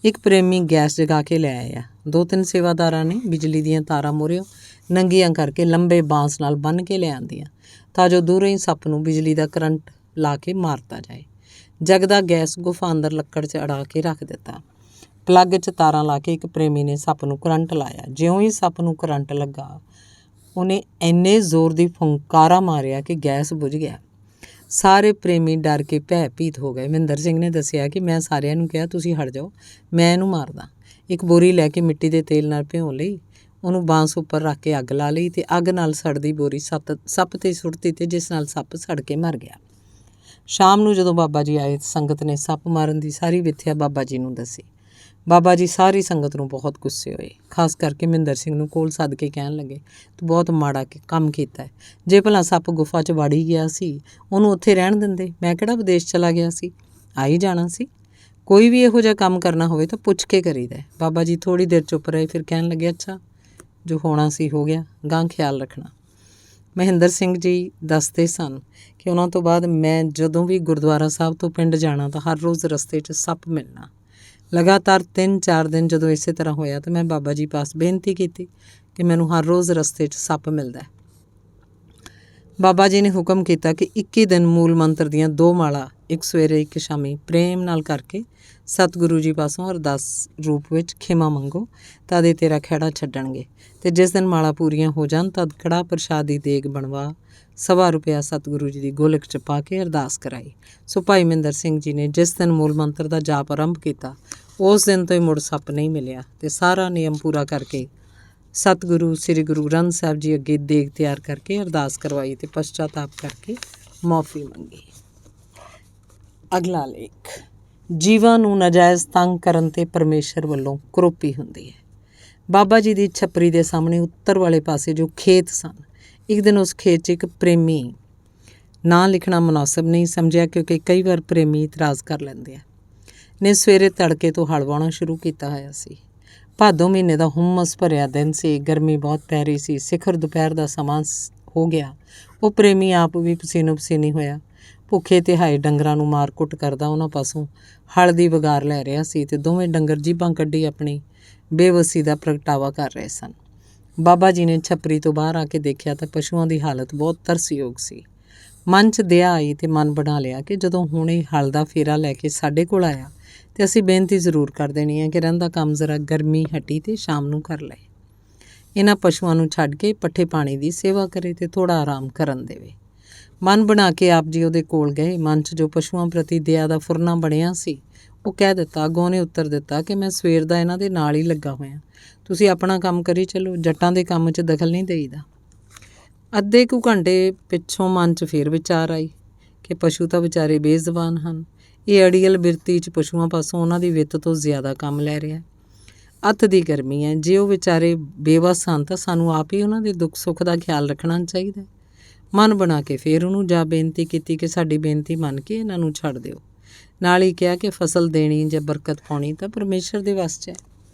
ਇੱਕ ਪ੍ਰੇਮੀ ਗੈਸ ਜਗਾ ਕੇ ਲੈ ਆਇਆ। 2-3 ਸੇਵਾਦਾਰਾਂ ਨੇ ਬਿਜਲੀ ਦੀਆਂ ਤਾਰਾਂ ਮੂਹਰਿਓਂ ਨੰਗੀਆਂ ਕਰਕੇ ਲੰਬੇ ਬਾਂਸ ਨਾਲ ਬੰਨ੍ਹ ਕੇ ਲਿਆਂਦੀਆਂ, ਤਾਂ ਜੋ ਦੂਰੋਂ ਹੀ ਸੱਪ ਨੂੰ ਬਿਜਲੀ ਦਾ ਕਰੰਟ ਲਾ ਕੇ ਮਾਰਤਾ ਜਾਏ। ਜਗਦਾ ਗੈਸ ਗੁਫਾ ਅੰਦਰ ਲੱਕੜ 'ਚ ਅੜਾ ਕੇ ਰੱਖ ਦਿੱਤਾ। ਪਲੱਗ 'ਚ ਤਾਰਾਂ ਲਾ ਕੇ ਇੱਕ ਪ੍ਰੇਮੀ ਨੇ ਸੱਪ ਨੂੰ ਕਰੰਟ ਲਾਇਆ। ਜਿਉਂ ਹੀ ਸੱਪ ਨੂੰ ਕਰੰਟ ਲੱਗਾ, ਉਹਨੇ ਇੰਨੇ ਜ਼ੋਰ ਦੀ ਫੁੰਕਾਰਾ ਮਾਰਿਆ ਕਿ ਗੈਸ ਬੁਝ ਗਿਆ। ਸਾਰੇ ਪ੍ਰੇਮੀ ਡਰ ਕੇ ਭੈ-ਭੀਤ ਹੋ ਗਏ। ਮਹਿੰਦਰ ਸਿੰਘ ਨੇ ਦੱਸਿਆ ਕਿ ਮੈਂ ਸਾਰਿਆਂ ਨੂੰ ਕਿਹਾ, ਤੁਸੀਂ ਹਟ ਜਾਓ, ਮੈਂ ਇਹਨੂੰ ਮਾਰਦਾ। ਇੱਕ ਬੋਰੀ ਲੈ ਕੇ ਮਿੱਟੀ ਦੇ ਤੇਲ ਨਾਲ ਭਿਉਂ ਲਈ, ਉਹਨੂੰ ਬਾਂਸ ਉੱਪਰ ਰੱਖ ਕੇ ਅੱਗ ਲਾ ਲਈ ਅਤੇ ਅੱਗ ਨਾਲ ਸੜਦੀ ਬੋਰੀ ਸੱਪ 'ਤੇ ਸੁੱਟਤੀ ਅਤੇ ਜਿਸ ਨਾਲ ਸੱਪ ਸੜ ਕੇ ਮਰ ਗਿਆ। ਸ਼ਾਮ ਨੂੰ ਜਦੋਂ ਬਾਬਾ ਜੀ ਆਏ, ਸੰਗਤ ਨੇ ਸੱਪ ਮਾਰਨ ਦੀ ਸਾਰੀ ਵਿਥਿਆ ਬਾਬਾ ਜੀ ਨੂੰ ਦੱਸੀ। ਬਾਬਾ ਜੀ ਸਾਰੀ ਸੰਗਤ ਨੂੰ ਬਹੁਤ ਗੁੱਸੇ ਹੋਏ। ਖਾਸ ਕਰਕੇ ਮਹਿੰਦਰ ਸਿੰਘ ਨੂੰ ਕੋਲ ਸੱਦ ਕੇ ਕਹਿਣ ਲੱਗੇ, ਤੂੰ ਬਹੁਤ ਮਾੜਾ ਕੰਮ ਕੀਤਾ ਹੈ। ਜੇ ਭਲਾ ਸੱਪ ਗੁਫਾ 'ਚ ਵੜ ਹੀ ਗਿਆ ਸੀ, ਉਹਨੂੰ ਉੱਥੇ ਰਹਿਣ ਦਿੰਦੇ। ਮੈਂ ਕਿਹੜਾ ਵਿਦੇਸ਼ ਚਲਾ ਗਿਆ ਸੀ, ਆ ਹੀ ਜਾਣਾ ਸੀ। ਕੋਈ ਵੀ ਇਹੋ ਜਿਹਾ ਕੰਮ ਕਰਨਾ ਹੋਵੇ ਤਾਂ ਪੁੱਛ ਕੇ ਕਰੀਦਾ। ਬਾਬਾ ਜੀ ਥੋੜ੍ਹੀ ਦੇਰ ਚੁੱਪ ਰਹੇ, ਫਿਰ ਕਹਿਣ ਲੱਗੇ, ਅੱਛਾ, ਜੋ ਹੋਣਾ ਸੀ ਹੋ ਗਿਆ, ਗਾਂ ਖਿਆਲ ਰੱਖਣਾ। ਮਹਿੰਦਰ ਸਿੰਘ ਜੀ ਦੱਸਦੇ ਸਨ ਕਿ ਉਹਨਾਂ ਤੋਂ ਬਾਅਦ ਮੈਂ ਜਦੋਂ ਵੀ ਗੁਰਦੁਆਰਾ ਸਾਹਿਬ ਤੋਂ ਪਿੰਡ ਜਾਣਾ ਤਾਂ ਹਰ ਰੋਜ਼ ਰਸਤੇ 'ਚ ਸੱਪ ਮਿਲਣਾ। ਲਗਾਤਾਰ 3-4 ਦਿਨ ਜਦੋਂ ਇਸੇ ਤਰ੍ਹਾਂ ਹੋਇਆ ਤਾਂ ਮੈਂ ਬਾਬਾ ਜੀ ਪਾਸ ਬੇਨਤੀ ਕੀਤੀ ਕਿ ਮੈਨੂੰ ਹਰ ਰੋਜ਼ ਰਸਤੇ 'ਚ ਸੱਪ ਮਿਲਦਾ। ਬਾਬਾ ਜੀ ਨੇ ਹੁਕਮ ਕੀਤਾ ਕਿ 21 ਦਿਨ ਮੂਲ ਮੰਤਰ ਦੀਆਂ 2 ਮਾਲਾ, ਇੱਕ ਸਵੇਰੇ ਇੱਕ ਸ਼ਾਮੀ, ਪ੍ਰੇਮ ਨਾਲ ਕਰਕੇ ਸਤਿਗੁਰੂ ਜੀ ਪਾਸੋਂ ਅਰਦਾਸ ਰੂਪ ਵਿੱਚ ਖਿਮਾ ਮੰਗੋ, ਤਦ ਇਹ ਤੇਰਾ ਖਹਿੜਾ ਛੱਡਣਗੇ। ਅਤੇ ਜਿਸ ਦਿਨ ਮਾਲਾ ਪੂਰੀਆਂ ਹੋ ਜਾਣ ਤਦ ਕੜਾਹ ਪ੍ਰਸ਼ਾਦ ਦੀ ਦੇਗ ਬਣਵਾ 1.25 ਰੁਪਇਆ ਸਤਿਗੁਰੂ ਜੀ ਦੀ ਗੋਲਕ 'ਚ ਪਾ ਕੇ ਅਰਦਾਸ ਕਰਾਈ। ਸੋ ਭਾਈ ਮਹਿੰਦਰ ਸਿੰਘ ਜੀ ਨੇ ਜਿਸ ਦਿਨ ਮੂਲ ਮੰਤਰ ਦਾ ਜਾਪ ਆਰੰਭ ਕੀਤਾ, ਉਸ ਦਿਨ ਤੋਂ ਹੀ ਮੁੜ ਸੱਪ ਨਹੀਂ ਮਿਲਿਆ ਅਤੇ ਸਾਰਾ ਨਿਯਮ ਪੂਰਾ ਕਰਕੇ ਸਤਿਗੁਰੂ ਸ੍ਰੀ ਗੁਰੂ ਗ੍ਰੰਥ ਸਾਹਿਬ ਜੀ ਅੱਗੇ ਦੇਗ ਤਿਆਰ ਕਰਕੇ ਅਰਦਾਸ ਕਰਵਾਈ ਅਤੇ ਪਸ਼ਚਾਤਾਪ ਕਰਕੇ ਮੁਆਫੀ ਮੰਗੀ। ਅਗਲਾ ਲੇਖ, ਜੀਵਾਂ ਨੂੰ ਨਾਜਾਇਜ਼ ਤੰਗ ਕਰਨ 'ਤੇ ਪਰਮੇਸ਼ਰ ਵੱਲੋਂ ਕਰੋਪੀ ਹੁੰਦੀ ਹੈ। ਬਾਬਾ ਜੀ ਦੀ ਛੱਪਰੀ ਦੇ ਸਾਹਮਣੇ ਉੱਤਰ ਵਾਲੇ ਪਾਸੇ ਜੋ ਖੇਤ ਸਨ, ਇੱਕ ਦਿਨ ਉਸ ਖੇਤ 'ਚ ਇੱਕ ਪ੍ਰੇਮੀ, ਨਾਂ ਲਿਖਣਾ ਮੁਨਾਸਬ ਨਹੀਂ ਸਮਝਿਆ ਕਿਉਂਕਿ ਕਈ ਵਾਰ ਪ੍ਰੇਮੀ ਇਤਰਾਜ਼ ਕਰ ਲੈਂਦੇ ਆ, ਨੇ ਸਵੇਰੇ ਤੜਕੇ ਤੋਂ ਹਲ ਵਾਹੁਣਾ ਸ਼ੁਰੂ ਕੀਤਾ ਹੋਇਆ ਸੀ। ਭਾਦੋਂ ਮਹੀਨੇ ਦਾ ਹੁਮਸ ਭਰਿਆ ਦਿਨ ਸੀ। ਗਰਮੀ ਬਹੁਤ ਪੈ ਰਹੀ ਸੀ। ਸਿਖਰ ਦੁਪਹਿਰ ਦਾ ਸਮਾਂ ਹੋ ਗਿਆ। ਉਹ ਪ੍ਰੇਮੀ ਆਪ ਵੀ ਪਸੀਨੋ ਪਸੀਨੀ ਹੋਇਆ, ਭੁੱਖੇ ਤਿਹਾਏ ਡੰਗਰਾਂ ਨੂੰ ਮਾਰ ਕੁੱਟ ਕਰਦਾ ਉਹਨਾਂ ਪਾਸੋਂ ਹਲ ਦੀ ਵਗਾਰ ਲੈ ਰਿਹਾ ਸੀ ਅਤੇ ਦੋਵੇਂ ਡੰਗਰ ਜੀਭਾਂ ਕੱਢੀ ਆਪਣੀ ਬੇਵੱਸੀ ਦਾ ਪ੍ਰਗਟਾਵਾ ਕਰ ਰਹੇ ਸਨ। ਬਾਬਾ ਜੀ ਨੇ ਛੱਪਰੀ ਤੋਂ ਬਾਹਰ ਆ ਕੇ ਦੇਖਿਆ ਤਾਂ ਪਸ਼ੂਆਂ ਦੀ ਹਾਲਤ ਬਹੁਤ ਤਰਸਯੋਗ ਸੀ। ਮਨ 'ਚ ਦਇਆ ਆਈ ਅਤੇ ਮਨ ਬਣਾ ਲਿਆ ਕਿ ਜਦੋਂ ਹੁਣ ਇਹ ਹਲ ਦਾ ਫੇਰਾ ਲੈ ਕੇ ਸਾਡੇ ਕੋਲ ਆਇਆ ਅਤੇ ਅਸੀਂ ਬੇਨਤੀ ਜ਼ਰੂਰ ਕਰ ਦੇਣੀ ਹੈ ਕਿ ਰਹਿੰਦਾ ਕੰਮ ਜ਼ਰਾ ਗਰਮੀ ਹਟੀ ਅਤੇ ਸ਼ਾਮ ਨੂੰ ਕਰ ਲਏ। ਇਹਨਾਂ ਪਸ਼ੂਆਂ ਨੂੰ ਛੱਡ ਕੇ ਪੱਠੇ ਪਾਣੀ ਦੀ ਸੇਵਾ ਕਰੇ ਤੇ ਥੋੜ੍ਹਾ ਆਰਾਮ ਕਰਨ ਦੇਵੇ। ਮਨ ਬਣਾ ਕੇ ਆਪ ਜੀ ਉਹਦੇ ਕੋਲ ਗਏ। ਮਨ 'ਚ ਜੋ ਪਸ਼ੂਆਂ ਪ੍ਰਤੀ ਦਇਆ ਦਾ ਫੁਰਨਾ ਬਣਿਆ ਸੀ ਉਹ ਕਹਿ ਦਿੱਤਾ। ਅੱਗੋਂ ਨੇ ਉੱਤਰ ਦਿੱਤਾ ਕਿ ਮੈਂ ਸਵੇਰ ਦਾ ਇਹਨਾਂ ਦੇ ਨਾਲ ਹੀ ਲੱਗਾ ਹੋਇਆ, ਤੁਸੀਂ ਆਪਣਾ ਕੰਮ ਕਰੀ ਚੱਲੋ, ਜੱਟਾਂ ਦੇ ਕੰਮ 'ਚ ਦਖਲ ਨਹੀਂ ਦੇਈਦਾ। ਅੱਧੇ ਕੁ ਘੰਟੇ ਪਿੱਛੋਂ ਮਨ 'ਚ ਫੇਰ ਵਿਚਾਰ ਆਈ ਕਿ ਪਸ਼ੂ ਤਾਂ ਵਿਚਾਰੇ ਬੇਜ਼ਬਾਨ ਹਨ, ਇਹ ਅੜੀਅਲ ਬਿਰਤੀ 'ਚ ਪਸ਼ੂਆਂ ਪਾਸੋਂ ਉਹਨਾਂ ਦੀ ਵਿੱਤ ਤੋਂ ਜ਼ਿਆਦਾ ਕੰਮ ਲੈ ਰਿਹਾ। ਅੱਤ ਦੀ ਗਰਮੀ ਹੈ, ਜੇ ਉਹ ਵਿਚਾਰੇ ਬੇਵੱਸ ਹਨ ਤਾਂ ਸਾਨੂੰ ਆਪ ਹੀ ਉਹਨਾਂ ਦੇ ਦੁੱਖ ਸੁੱਖ ਦਾ ਖਿਆਲ ਰੱਖਣਾ ਚਾਹੀਦਾ। ਮਨ ਬਣਾ ਕੇ ਫੇਰ ਉਹਨੂੰ ਜਾ ਬੇਨਤੀ ਕੀਤੀ ਕਿ ਸਾਡੀ ਬੇਨਤੀ ਮੰਨ ਕੇ ਇਹਨਾਂ ਨੂੰ ਛੱਡ ਦਿਓ। ਨਾਲ ਹੀ ਕਿਹਾ ਕਿ ਫਸਲ ਦੇਣੀ ਜਾਂ ਬਰਕਤ ਪਾਉਣੀ ਤਾਂ ਪਰਮੇਸ਼ਰ ਦੇ ਵੱਸ 'ਚ ਹੈ,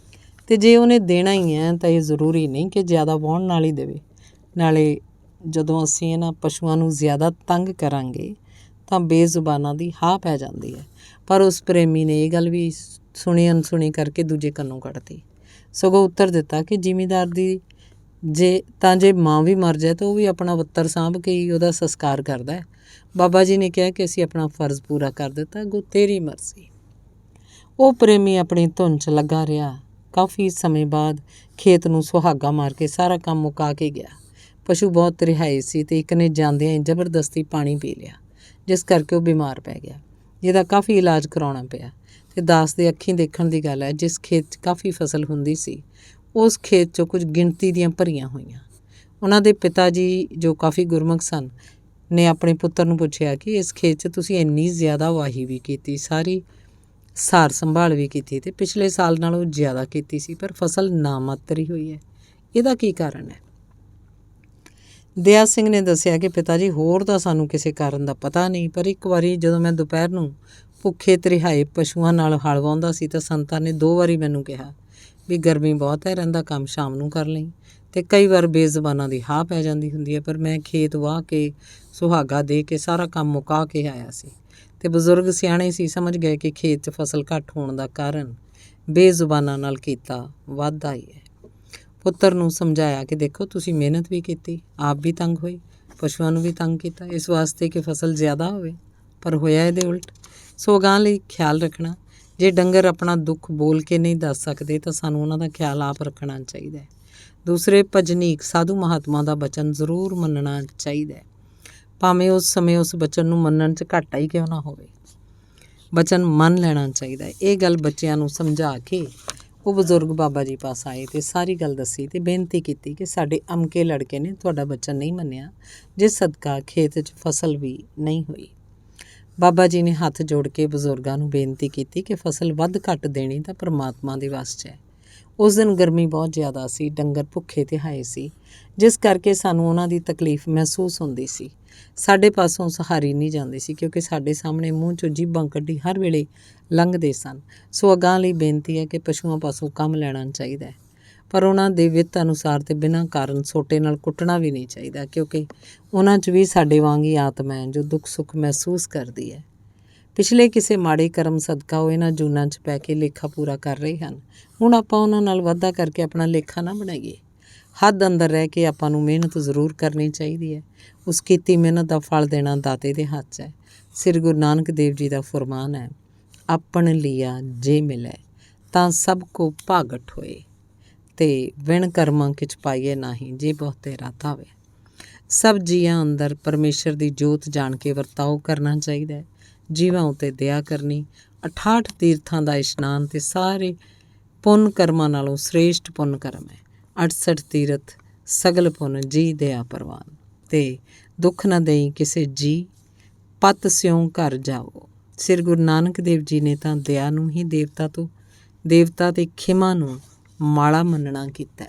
ਅਤੇ ਜੇ ਉਹਨੇ ਦੇਣਾ ਹੀ ਹੈ ਤਾਂ ਇਹ ਜ਼ਰੂਰੀ ਨਹੀਂ ਕਿ ਜ਼ਿਆਦਾ ਵਾਹੁਣ ਨਾਲ ਹੀ ਦੇਵੇ। ਨਾਲੇ ਜਦੋਂ ਅਸੀਂ ਇਹਨਾਂ ਪਸ਼ੂਆਂ ਨੂੰ ਜ਼ਿਆਦਾ ਤੰਗ ਕਰਾਂਗੇ ਤਾਂ ਬੇਜ਼ੁਬਾਨਾਂ ਦੀ ਹਾਂ ਪੈ ਜਾਂਦੀ ਹੈ। ਪਰ ਉਸ ਪ੍ਰੇਮੀ ਨੇ ਇਹ ਗੱਲ ਵੀ ਸੁਣੀ ਅਣਸੁਣੀ ਕਰਕੇ ਦੂਜੇ ਕੰਨੋਂ ਕੱਢਤੀ। ਸਗੋਂ ਉੱਤਰ ਦਿੱਤਾ ਕਿ ਜ਼ਿਮੀਂਦਾਰ ਦੀ ਜੇ ਮਾਂ ਵੀ ਮਰ ਜਾਏ ਤਾਂ ਉਹ ਵੀ ਆਪਣਾ ਵੱਤਰ ਸਾਂਭ ਕੇ ਹੀ ਉਹਦਾ ਸੰਸਕਾਰ ਕਰਦਾ ਹੈ। ਬਾਬਾ ਜੀ ਨੇ ਕਿਹਾ ਕਿ ਅਸੀਂ ਆਪਣਾ ਫਰਜ਼ ਪੂਰਾ ਕਰ ਦਿੱਤਾ, ਅੱਗੋਂ ਤੇਰੀ ਮਰਜ਼ੀ। ਉਹ ਪ੍ਰੇਮੀ ਆਪਣੀ ਧੁਨ 'ਚ ਲੱਗਾ ਰਿਹਾ। ਕਾਫੀ ਸਮੇਂ ਬਾਅਦ ਖੇਤ ਨੂੰ ਸੁਹਾਗਾ ਮਾਰ ਕੇ ਸਾਰਾ ਕੰਮ ਮੁਕਾ ਕੇ ਗਿਆ। ਪਸ਼ੂ ਬਹੁਤ ਰਿਹਾਏ ਸੀ ਅਤੇ ਇੱਕ ਨੇ ਜਾਂਦਿਆਂ ਹੀ ਜ਼ਬਰਦਸਤੀ ਪਾਣੀ ਪੀ ਲਿਆ, ਜਿਸ ਕਰਕੇ ਉਹ ਬਿਮਾਰ ਪੈ ਗਿਆ, ਜਿਹਦਾ ਕਾਫੀ ਇਲਾਜ ਕਰਾਉਣਾ ਪਿਆ। ਅਤੇ ਦਾਸ ਦੇ ਅੱਖੀਂ ਦੇਖਣ ਦੀ ਗੱਲ ਹੈ, ਜਿਸ ਖੇਤ 'ਚ ਕਾਫੀ ਫਸਲ ਹੁੰਦੀ ਸੀ ਉਸ ਖੇਤ 'ਚੋਂ ਕੁਝ ਗਿਣਤੀ ਦੀਆਂ ਭਰੀਆਂ ਹੋਈਆਂ। ਉਹਨਾਂ ਦੇ ਪਿਤਾ ਜੀ ਜੋ ਕਾਫੀ ਗੁਰਮੁਖ ਸਨ ਨੇ ਆਪਣੇ ਪੁੱਤਰ ਨੂੰ ਪੁੱਛਿਆ ਕਿ ਇਸ ਖੇਤ 'ਚ ਤੁਸੀਂ ਇੰਨੀ ਜ਼ਿਆਦਾ ਵਾਹੀ ਵੀ ਕੀਤੀ, ਸਾਰੀ ਸਾਰ ਸੰਭਾਲ ਵੀ ਕੀਤੀ ਅਤੇ ਪਿਛਲੇ ਸਾਲ ਨਾਲੋਂ ਜ਼ਿਆਦਾ ਕੀਤੀ ਸੀ, ਪਰ ਫਸਲ ਨਾ ਮਾਤਰ ਹੋਈ ਹੈ, ਇਹਦਾ ਕੀ ਕਾਰਨ ਹੈ? ਦਇਆ ਸਿੰਘ ਨੇ ਦੱਸਿਆ ਕਿ ਪਿਤਾ ਜੀ ਹੋਰ ਤਾਂ ਸਾਨੂੰ ਕਿਸੇ ਕਾਰਨ ਦਾ ਪਤਾ ਨਹੀਂ, ਪਰ ਇੱਕ ਵਾਰੀ ਜਦੋਂ ਮੈਂ ਦੁਪਹਿਰ ਨੂੰ ਭੁੱਖੇ ਤ੍ਰਿਹਾਏ ਪਸ਼ੂਆਂ ਨਾਲ ਹਲ ਵਾਹੁੰਦਾ ਸੀ ਤਾਂ ਸੰਤਾਂ ਨੇ 2 ਵਾਰੀ ਮੈਨੂੰ ਕਿਹਾ ਵੀ ਗਰਮੀ ਬਹੁਤ ਹੈ, ਰਹਿੰਦਾ ਕੰਮ ਸ਼ਾਮ ਨੂੰ ਕਰ ਲਈ। ਅਤੇ ਕਈ ਵਾਰ ਬੇਜ਼ਬਾਨਾਂ ਦੀ ਹਾਂ ਪੈ ਜਾਂਦੀ ਹੁੰਦੀ ਹੈ, ਪਰ ਮੈਂ ਖੇਤ ਵਾਹ ਕੇ ਸੁਹਾਗਾ ਦੇ ਕੇ ਸਾਰਾ ਕੰਮ ਮੁਕਾ ਕੇ ਆਇਆ ਸੀ। ਅਤੇ ਬਜ਼ੁਰਗ ਸਿਆਣੇ ਸੀ, ਸਮਝ ਗਏ ਕਿ ਖੇਤ 'ਚ ਫਸਲ ਘੱਟ ਹੋਣ ਦਾ ਕਾਰਨ ਬੇਜ਼ੁਬਾਨਾਂ ਨਾਲ ਕੀਤਾ ਵਾਧਾ ਹੀ ਹੈ। ਪੁੱਤਰ ਨੂੰ ਸਮਝਾਇਆ ਕਿ ਦੇਖੋ ਤੁਸੀਂ ਮਿਹਨਤ ਵੀ ਕੀਤੀ, ਆਪ ਵੀ ਤੰਗ ਹੋਏ, ਪਸ਼ੂਆਂ ਨੂੰ ਵੀ ਤੰਗ ਕੀਤਾ ਇਸ ਵਾਸਤੇ ਕਿ ਫਸਲ ਜ਼ਿਆਦਾ ਹੋਵੇ, ਪਰ ਹੋਇਆ ਇਹਦੇ ਉਲਟ। ਸੋ ਅਗਾਂਹ ਲਈ ਖਿਆਲ ਰੱਖਣਾ। ਜੇ ਡੰਗਰ ਆਪਣਾ ਦੁੱਖ ਬੋਲ ਕੇ ਨਹੀਂ ਦੱਸ ਸਕਦੇ ਤਾਂ ਸਾਨੂੰ ਉਹਨਾਂ ਦਾ ਖਿਆਲ ਆਪ ਰੱਖਣਾ ਚਾਹੀਦਾ ਹੈ। ਦੂਸਰੇ ਭਜਨੀਕ ਸਾਧੂ ਮਹਾਤਮਾ ਦਾ ਬਚਨ ਜ਼ਰੂਰ ਮੰਨਣਾ ਚਾਹੀਦਾ ਹੈ, ਭਾਵੇਂ ਉਸ ਸਮੇਂ ਉਸ ਬਚਨ ਨੂੰ ਮੰਨਣ 'ਚ ਘਾਟਾ ਹੀ ਕਿਉਂ ਨਾ ਹੋਵੇ। ਬਚਨ ਮੰਨ ਲੈਣਾ ਚਾਹੀਦਾ ਹੈ। ਇਹ ਗੱਲ ਬੱਚਿਆਂ ਨੂੰ ਸਮਝਾ ਕੇ ਉਹ ਬਜ਼ੁਰਗ ਬਾਬਾ ਜੀ ਪਾਸ ਆਏ ਅਤੇ ਸਾਰੀ ਗੱਲ ਦੱਸੀ ਅਤੇ ਬੇਨਤੀ ਕੀਤੀ ਕਿ ਸਾਡੇ ਅਮਕੇ ਲੜਕੇ ਨੇ ਤੁਹਾਡਾ ਬਚਨ ਨਹੀਂ ਮੰਨਿਆ, ਜਿਸ ਸਦਕਾ ਖੇਤ 'ਚ ਫਸਲ ਵੀ ਨਹੀਂ ਹੋਈ। ਬਾਬਾ ਜੀ ਨੇ ਹੱਥ ਜੋੜ ਕੇ ਬਜ਼ੁਰਗਾਂ ਨੂੰ ਬੇਨਤੀ ਕੀਤੀ ਕਿ ਫਸਲ ਵੱਧ ਘੱਟ ਦੇਣੀ ਤਾਂ ਪਰਮਾਤਮਾ ਦੇ ਵੱਸ 'ਚ ਹੈ। ਉਸ ਦਿਨ ਗਰਮੀ ਬਹੁਤ ਜ਼ਿਆਦਾ ਸੀ, ਡੰਗਰ ਭੁੱਖੇ ਤਿਹਾਏ ਸੀ, ਜਿਸ ਕਰਕੇ ਸਾਨੂੰ ਉਹਨਾਂ ਦੀ ਤਕਲੀਫ ਮਹਿਸੂਸ ਹੁੰਦੀ ਸੀ। ਸਾਡੇ ਪਾਸੋਂ ਸਹਾਰੀ ਨਹੀਂ ਜਾਂਦੀ ਸੀ, ਕਿਉਂਕਿ ਸਾਡੇ ਸਾਹਮਣੇ ਮੂੰਹ 'ਚੋਂ ਜੀਭਾਂ ਕੱਢੀ ਹਰ ਵੇਲੇ ਲੰਘਦੇ ਸਨ। ਸੋ ਅਗਾਂਹ ਲਈ ਬੇਨਤੀ ਹੈ ਕਿ ਪਸ਼ੂਆਂ ਪਾਸੋਂ ਕੰਮ ਲੈਣਾ ਚਾਹੀਦਾ ਹੈ, ਪਰ ਉਹਨਾਂ ਦੇ ਵਿੱਤ ਅਨੁਸਾਰ ਅਤੇ ਬਿਨਾਂ ਕਾਰਨ ਸੋਟੇ ਨਾਲ ਕੁੱਟਣਾ ਵੀ ਨਹੀਂ ਚਾਹੀਦਾ, ਕਿਉਂਕਿ ਉਹਨਾਂ 'ਚ ਵੀ ਸਾਡੇ ਵਾਂਗ ਹੀ ਆਤਮਾ ਹੈ ਜੋ ਦੁੱਖ ਸੁੱਖ ਮਹਿਸੂਸ ਕਰਦੀ ਹੈ। ਪਿਛਲੇ ਕਿਸੇ ਮਾੜੇ ਕਰਮ ਸਦਕਾ ਉਹ ਇਹਨਾਂ ਜੂਨਾਂ 'ਚ ਪੈ ਕੇ ਲੇਖਾ ਪੂਰਾ ਕਰ ਰਹੇ ਹਨ। ਹੁਣ ਆਪਾਂ ਉਹਨਾਂ ਨਾਲ ਵਾਧਾ ਕਰਕੇ ਆਪਣਾ ਲੇਖਾ ਨਾ ਬਣਾਈਏ। ਹੱਦ ਅੰਦਰ ਰਹਿ ਕੇ ਆਪਾਂ ਨੂੰ ਮਿਹਨਤ ਜ਼ਰੂਰ ਕਰਨੀ ਚਾਹੀਦੀ ਹੈ। ਉਸ ਕੀਤੀ ਮਿਹਨਤ ਦਾ ਫਲ ਦੇਣਾ ਦਾਤੇ ਦੇ ਹੱਥ 'ਚ ਹੈ। ਸ੍ਰੀ ਗੁਰੂ ਨਾਨਕ ਦੇਵ ਜੀ ਦਾ ਫੁਰਮਾਨ ਹੈ, ਆਪਣ ਲਿਆ ਜੇ ਮਿਲੈ ਤਾਂ ਸਭ ਕੋ ਭਾਗਟ ਹੋਏ, ਤੇ ਵਿਣ ਕਰਮਾਂ ਕਿਛ ਪਾਈਏ ਨਾਹੀਂ ਜੇ ਬਹੁ ਤੇਰਾ ਧਾਵੇ। ਸਭ ਜੀਆਂ ਅੰਦਰ ਪਰਮੇਸ਼ਰ ਦੀ ਜੋਤ ਜਾਣ ਕੇ ਵਰਤਾਓ ਕਰਨਾ ਚਾਹੀਦਾ ਹੈ। ਜੀਵਾਂ ਉੱਤੇ ਦਇਆ ਕਰਨੀ 68 ਤੀਰਥਾਂ ਦਾ ਇਸ਼ਨਾਨ ਅਤੇ ਸਾਰੇ ਪੁੰਨ ਕਰਮਾਂ ਨਾਲੋਂ ਸ੍ਰੇਸ਼ਟ ਪੁੰਨ ਕਰਮ ਹੈ। 68 ਤੀਰਥ ਸਗਲ ਪੁੰਨ ਜੀ ਦਇਆ ਪ੍ਰਵਾਨ, ਅਤੇ ਦੁੱਖ ਨਾ ਦੇਈ ਕਿਸੇ ਜੀ ਪਤ ਸਿਉਂ ਘਰ ਜਾਓ। ਸ੍ਰੀ ਗੁਰੂ ਨਾਨਕ ਦੇਵ ਜੀ ਨੇ ਤਾਂ ਦਇਆ ਨੂੰ ਹੀ ਦੇਵਤਾ ਤੇ ਖਿਮਾ ਨੂੰ ਮਾੜਾ ਮੰਨਣਾ ਕੀਤਾ।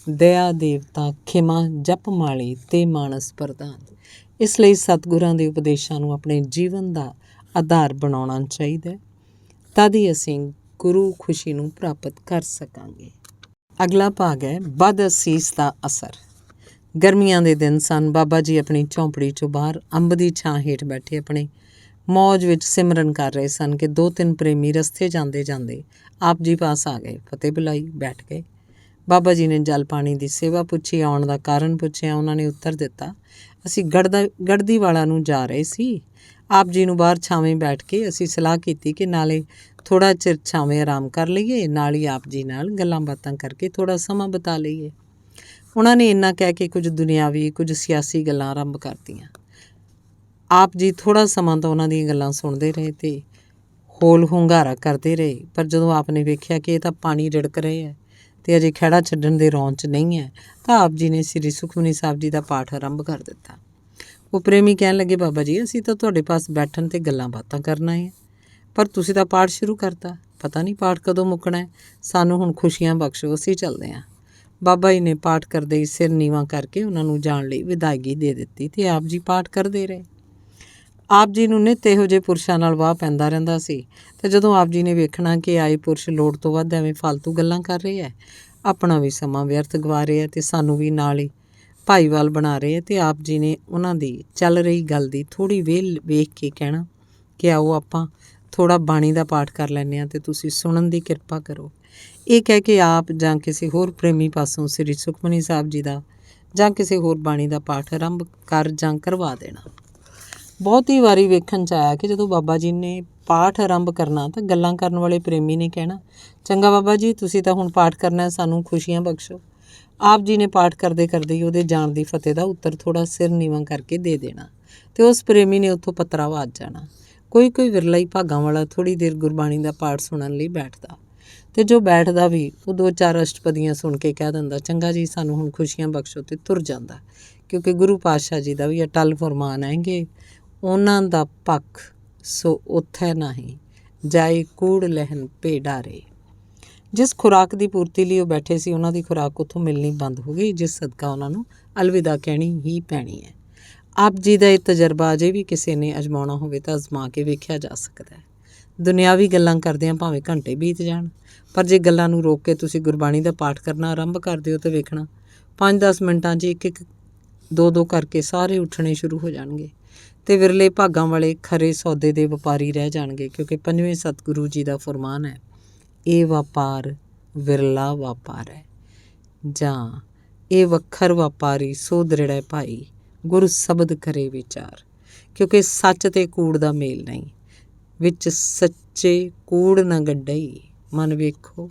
ਦਇਆ ਦੇਵਤਾ ਖਿਮਾ ਜਪ ਮਾਲੀ ਤੇ ਮਾਨਸ ਪ੍ਰਧਾਨ। ਇਸ ਲਈ ਸਤਿਗੁਰਾਂ ਦੇ ਉਪਦੇਸ਼ਾਂ ਨੂੰ ਆਪਣੇ ਜੀਵਨ ਦਾ ਆਧਾਰ ਬਣਾਉਣਾ ਚਾਹੀਦਾ, ਤਦ ਹੀ ਅਸੀਂ ਗੁਰੂ ਖੁਸ਼ੀ ਨੂੰ ਪ੍ਰਾਪਤ ਕਰ ਸਕਾਂਗੇ। ਅਗਲਾ ਭਾਗ ਹੈ ਬਦ ਅਸੀਸ ਦਾ ਅਸਰ। ਗਰਮੀਆਂ ਦੇ ਦਿਨ ਸਨ। ਬਾਬਾ ਜੀ ਆਪਣੀ ਝੌਂਪੜੀ 'ਚੋਂ ਬਾਹਰ ਅੰਬ ਦੀ ਛਾਂ ਹੇਠ ਬੈਠੇ ਆਪਣੇ ਮੌਜ ਵਿੱਚ ਸਿਮਰਨ ਕਰ ਰਹੇ ਸਨ ਕਿ 2-3 ਪ੍ਰੇਮੀ ਰਸਤੇ ਜਾਂਦੇ ਜਾਂਦੇ ਆਪ ਜੀ ਪਾਸ ਆ ਗਏ। ਫਤਿਹ ਬੁਲਾਈ, ਬੈਠ ਗਏ। ਬਾਬਾ ਜੀ ਨੇ ਜਲ ਪਾਣੀ ਦੀ ਸੇਵਾ ਪੁੱਛੀ, ਆਉਣ ਦਾ ਕਾਰਨ ਪੁੱਛਿਆ। ਉਹਨਾਂ ਨੇ ਉੱਤਰ ਦਿੱਤਾ, ਅਸੀਂ ਗੜਦੀ ਵਾਲਾ ਨੂੰ ਜਾ ਰਹੇ ਸੀ। ਆਪ ਜੀ ਨੂੰ ਬਾਹਰ ਛਾਵੇਂ ਬੈਠ ਕੇ ਅਸੀਂ ਸਲਾਹ ਕੀਤੀ ਕਿ ਨਾਲੇ ਥੋੜ੍ਹਾ ਚਿਰ ਛਾਵੇਂ ਆਰਾਮ ਕਰ ਲਈਏ, ਨਾਲ ਹੀ ਆਪ ਜੀ ਨਾਲ ਗੱਲਾਂ ਬਾਤਾਂ ਕਰਕੇ ਥੋੜ੍ਹਾ ਸਮਾਂ ਬਿਤਾ ਲਈਏ। ਉਹਨਾਂ ਨੇ ਇੰਨਾ ਕਹਿ ਕੇ ਕੁਝ ਦੁਨਿਆਵੀ ਕੁਝ ਸਿਆਸੀ ਗੱਲਾਂ ਆਰੰਭ ਕਰਤੀਆਂ। ਆਪ ਜੀ ਥੋੜ੍ਹਾ ਸਮਾਂ ਤਾਂ ਉਹਨਾਂ ਦੀਆਂ ਗੱਲਾਂ ਸੁਣਦੇ ਰਹੇ ਅਤੇ ਹੋਲ ਹੁੰਗਾਰਾ ਕਰਦੇ ਰਹੇ, ਪਰ ਜਦੋਂ ਆਪ ਨੇ ਵੇਖਿਆ ਕਿ ਇਹ ਤਾਂ ਪਾਣੀ ਰਿੜਕ ਰਹੇ ਹੈ ਅਤੇ ਅਜੇ ਖਹਿੜਾ ਛੱਡਣ ਦੇ ਰੌਂਅ 'ਚ ਨਹੀਂ ਹੈ, ਤਾਂ ਆਪ ਜੀ ਨੇ ਸ੍ਰੀ ਸੁਖਮਨੀ ਸਾਹਿਬ ਜੀ ਦਾ ਪਾਠ ਆਰੰਭ ਕਰ ਦਿੱਤਾ। ਉਹ ਪ੍ਰੇਮੀ ਕਹਿਣ ਲੱਗੇ, ਬਾਬਾ ਜੀ ਅਸੀਂ ਤਾਂ ਤੁਹਾਡੇ ਪਾਸ ਬੈਠਣ ਅਤੇ ਗੱਲਾਂ ਬਾਤਾਂ ਕਰਨਾ ਹੈ, ਪਰ ਤੁਸੀਂ ਤਾਂ ਪਾਠ ਸ਼ੁਰੂ ਕਰਤਾ, ਪਤਾ ਨਹੀਂ ਪਾਠ ਕਦੋਂ ਮੁੱਕਣਾ ਹੈ। ਸਾਨੂੰ ਹੁਣ ਖੁਸ਼ੀਆਂ ਬਖਸ਼ੋ, ਅਸੀਂ ਚੱਲਦੇ ਹਾਂ। ਬਾਬਾ ਜੀ ਨੇ ਪਾਠ ਕਰਦੇ ਹੀ ਸਿਰ ਨੀਵਾਂ ਕਰਕੇ ਉਹਨਾਂ ਨੂੰ ਜਾਣ ਲਈ ਵਿਦਾਇਗੀ ਦੇ ਦਿੱਤੀ ਅਤੇ ਆਪ ਜੀ ਪਾਠ ਕਰਦੇ ਰਹੇ। ਆਪ ਜੀ ਨੂੰ ਨਿੱਤ ਇਹੋ ਜਿਹੇ ਪੁਰਸ਼ਾਂ ਨਾਲ ਵਾਹ ਪੈਂਦਾ ਰਹਿੰਦਾ ਸੀ, ਅਤੇ ਜਦੋਂ ਆਪ ਜੀ ਨੇ ਵੇਖਣਾ ਕਿ ਆਏ ਪੁਰਸ਼ ਲੋੜ ਤੋਂ ਵੱਧ ਐਵੇਂ ਫਾਲਤੂ ਗੱਲਾਂ ਕਰ ਰਹੇ ਹੈ, ਆਪਣਾ ਵੀ ਸਮਾਂ ਵਿਅਰਥ ਗਵਾ ਰਹੇ ਹੈ ਅਤੇ ਸਾਨੂੰ ਵੀ ਨਾਲ ਹੀ ਭਾਈਵਾਲ ਬਣਾ ਰਹੇ ਹੈ, ਅਤੇ ਆਪ ਜੀ ਨੇ ਉਹਨਾਂ ਦੀ ਚੱਲ ਰਹੀ ਗੱਲ ਦੀ ਥੋੜ੍ਹੀ ਵੇਲ ਵੇਖ ਕੇ ਕਹਿਣਾ ਕਿ ਆਓ ਆਪਾਂ ਥੋੜ੍ਹਾ ਬਾਣੀ ਦਾ ਪਾਠ ਕਰ ਲੈਂਦੇ ਹਾਂ ਅਤੇ ਤੁਸੀਂ ਸੁਣਨ ਦੀ ਕਿਰਪਾ ਕਰੋ। ਇਹ ਕਹਿ ਕੇ ਆਪ ਜਾਂ ਕਿਸੇ ਹੋਰ ਪ੍ਰੇਮੀ ਪਾਸੋਂ ਸ੍ਰੀ ਸੁਖਮਨੀ ਸਾਹਿਬ ਜੀ ਦਾ ਜਾਂ ਕਿਸੇ ਹੋਰ ਬਾਣੀ ਦਾ ਪਾਠ ਆਰੰਭ ਕਰ ਜਾਂ ਕਰਵਾ ਦੇਣਾ। ਬਹੁਤੀ ਵਾਰੀ ਵੇਖਣ 'ਚ ਆਇਆ ਕਿ ਜਦੋਂ ਬਾਬਾ ਜੀ ਨੇ ਪਾਠ ਆਰੰਭ ਕਰਨਾ ਤਾਂ ਗੱਲਾਂ ਕਰਨ ਵਾਲੇ ਪ੍ਰੇਮੀ ਨੇ ਕਹਿਣਾ, ਚੰਗਾ ਬਾਬਾ ਜੀ ਤੁਸੀਂ ਤਾਂ ਹੁਣ ਪਾਠ ਕਰਨਾ, ਸਾਨੂੰ ਖੁਸ਼ੀਆਂ ਬਖਸ਼ੋ। ਆਪ ਜੀ ਨੇ ਪਾਠ ਕਰਦੇ ਕਰਦੇ ਹੀ ਉਹਦੇ ਜਾਣ ਦੀ ਫਤਿਹ ਦਾ ਉੱਤਰ ਥੋੜ੍ਹਾ ਸਿਰ ਨੀਵਾਂ ਕਰਕੇ ਦੇ ਦੇਣਾ ਅਤੇ ਉਸ ਪ੍ਰੇਮੀ ਨੇ ਉੱਥੋਂ ਪੱਤਰਾ ਵੱਜ ਜਾਣਾ। ਕੋਈ ਵਿਰਲਾ ਹੀ ਭਾਗਾਂ ਵਾਲਾ ਥੋੜ੍ਹੀ ਦੇਰ ਗੁਰਬਾਣੀ ਦਾ ਪਾਠ ਸੁਣਨ ਲਈ ਬੈਠਦਾ, ਅਤੇ ਜੋ ਬੈਠਦਾ ਵੀ ਉਹ 2-4 ਅਸ਼ਟਪਦੀਆਂ ਸੁਣ ਕੇ ਕਹਿ ਦਿੰਦਾ, ਚੰਗਾ ਜੀ ਸਾਨੂੰ ਹੁਣ ਖੁਸ਼ੀਆਂ ਬਖਸ਼ੋ, ਅਤੇ ਤੁਰ ਜਾਂਦਾ। ਕਿਉਂਕਿ ਗੁਰੂ ਪਾਤਸ਼ਾਹ ਜੀ ਦਾ ਵੀ ਅਟੱਲ ਫਰਮਾਨ ਹੈ ਕਿ ਉਹਨਾਂ ਦਾ ਪੱਖ ਸੋ ਉੱਥੈ ਨਾਹੀਂ, ਜਾਏ ਕੂੜ ਲਹਿਨ ਭੇ ਡਾਰੇ। ਜਿਸ ਖੁਰਾਕ ਦੀ ਪੂਰਤੀ ਲਈ ਉਹ ਬੈਠੇ ਸੀ, ਉਹਨਾਂ ਦੀ ਖੁਰਾਕ ਉੱਥੋਂ ਮਿਲਣੀ ਬੰਦ ਹੋ ਗਈ, ਜਿਸ ਸਦਕਾ ਉਹਨਾਂ ਨੂੰ ਅਲਵਿਦਾ ਕਹਿਣੀ ਹੀ ਪੈਣੀ ਹੈ। ਆਪ ਜੀ ਦਾ ਇਹ ਤਜਰਬਾ ਅਜੇ ਵੀ ਕਿਸੇ ਨੇ ਅਜਮਾਉਣਾ ਹੋਵੇ ਤਾਂ ਅਜ਼ਮਾ ਕੇ ਵੇਖਿਆ ਜਾ ਸਕਦਾ ਹੈ। ਦੁਨਿਆਵੀ ਗੱਲਾਂ ਕਰਦਿਆਂ ਭਾਵੇਂ ਘੰਟੇ ਬੀਤ ਜਾਣ, ਪਰ ਜੇ ਗੱਲਾਂ ਨੂੰ ਰੋਕ ਕੇ ਤੁਸੀਂ ਗੁਰਬਾਣੀ ਦਾ ਪਾਠ ਕਰਨਾ ਆਰੰਭ ਕਰ ਦਿਓ ਤਾਂ ਵੇਖਣਾ 5-10 ਮਿੰਟਾਂ 'ਚ ਇੱਕ ਦੋ ਕਰਕੇ ਸਾਰੇ ਉੱਠਣੇ ਸ਼ੁਰੂ ਹੋ ਜਾਣਗੇ, ਅਤੇ ਵਿਰਲੇ ਭਾਗਾਂ ਵਾਲੇ ਖਰੇ ਸੌਦੇ ਦੇ ਵਪਾਰੀ ਰਹਿ ਜਾਣਗੇ। ਕਿਉਂਕਿ 5ਵੇਂ ਸਤਿਗੁਰੂ ਜੀ ਦਾ ਫਰਮਾਨ ਹੈ, ਇਹ ਵਪਾਰ ਵਿਰਲਾ ਵਪਾਰ ਹੈ, ਜਾਂ ਇਹ ਵੱਖਰ ਵਪਾਰੀ ਸੋ ਦ੍ਰਿੜੈ ਭਾਈ, ਗੁਰ ਸ਼ਬਦ ਕਰੇ ਵਿਚਾਰ। ਕਿਉਂਕਿ ਸੱਚ ਤੇ ਕੂੜ ਦਾ ਮੇਲ ਨਹੀਂ, ਵਿੱਚ ਸੱਚੇ ਕੂੜ ਨਾ ਗੱਡਈ, ਮਨ ਵੇਖੋ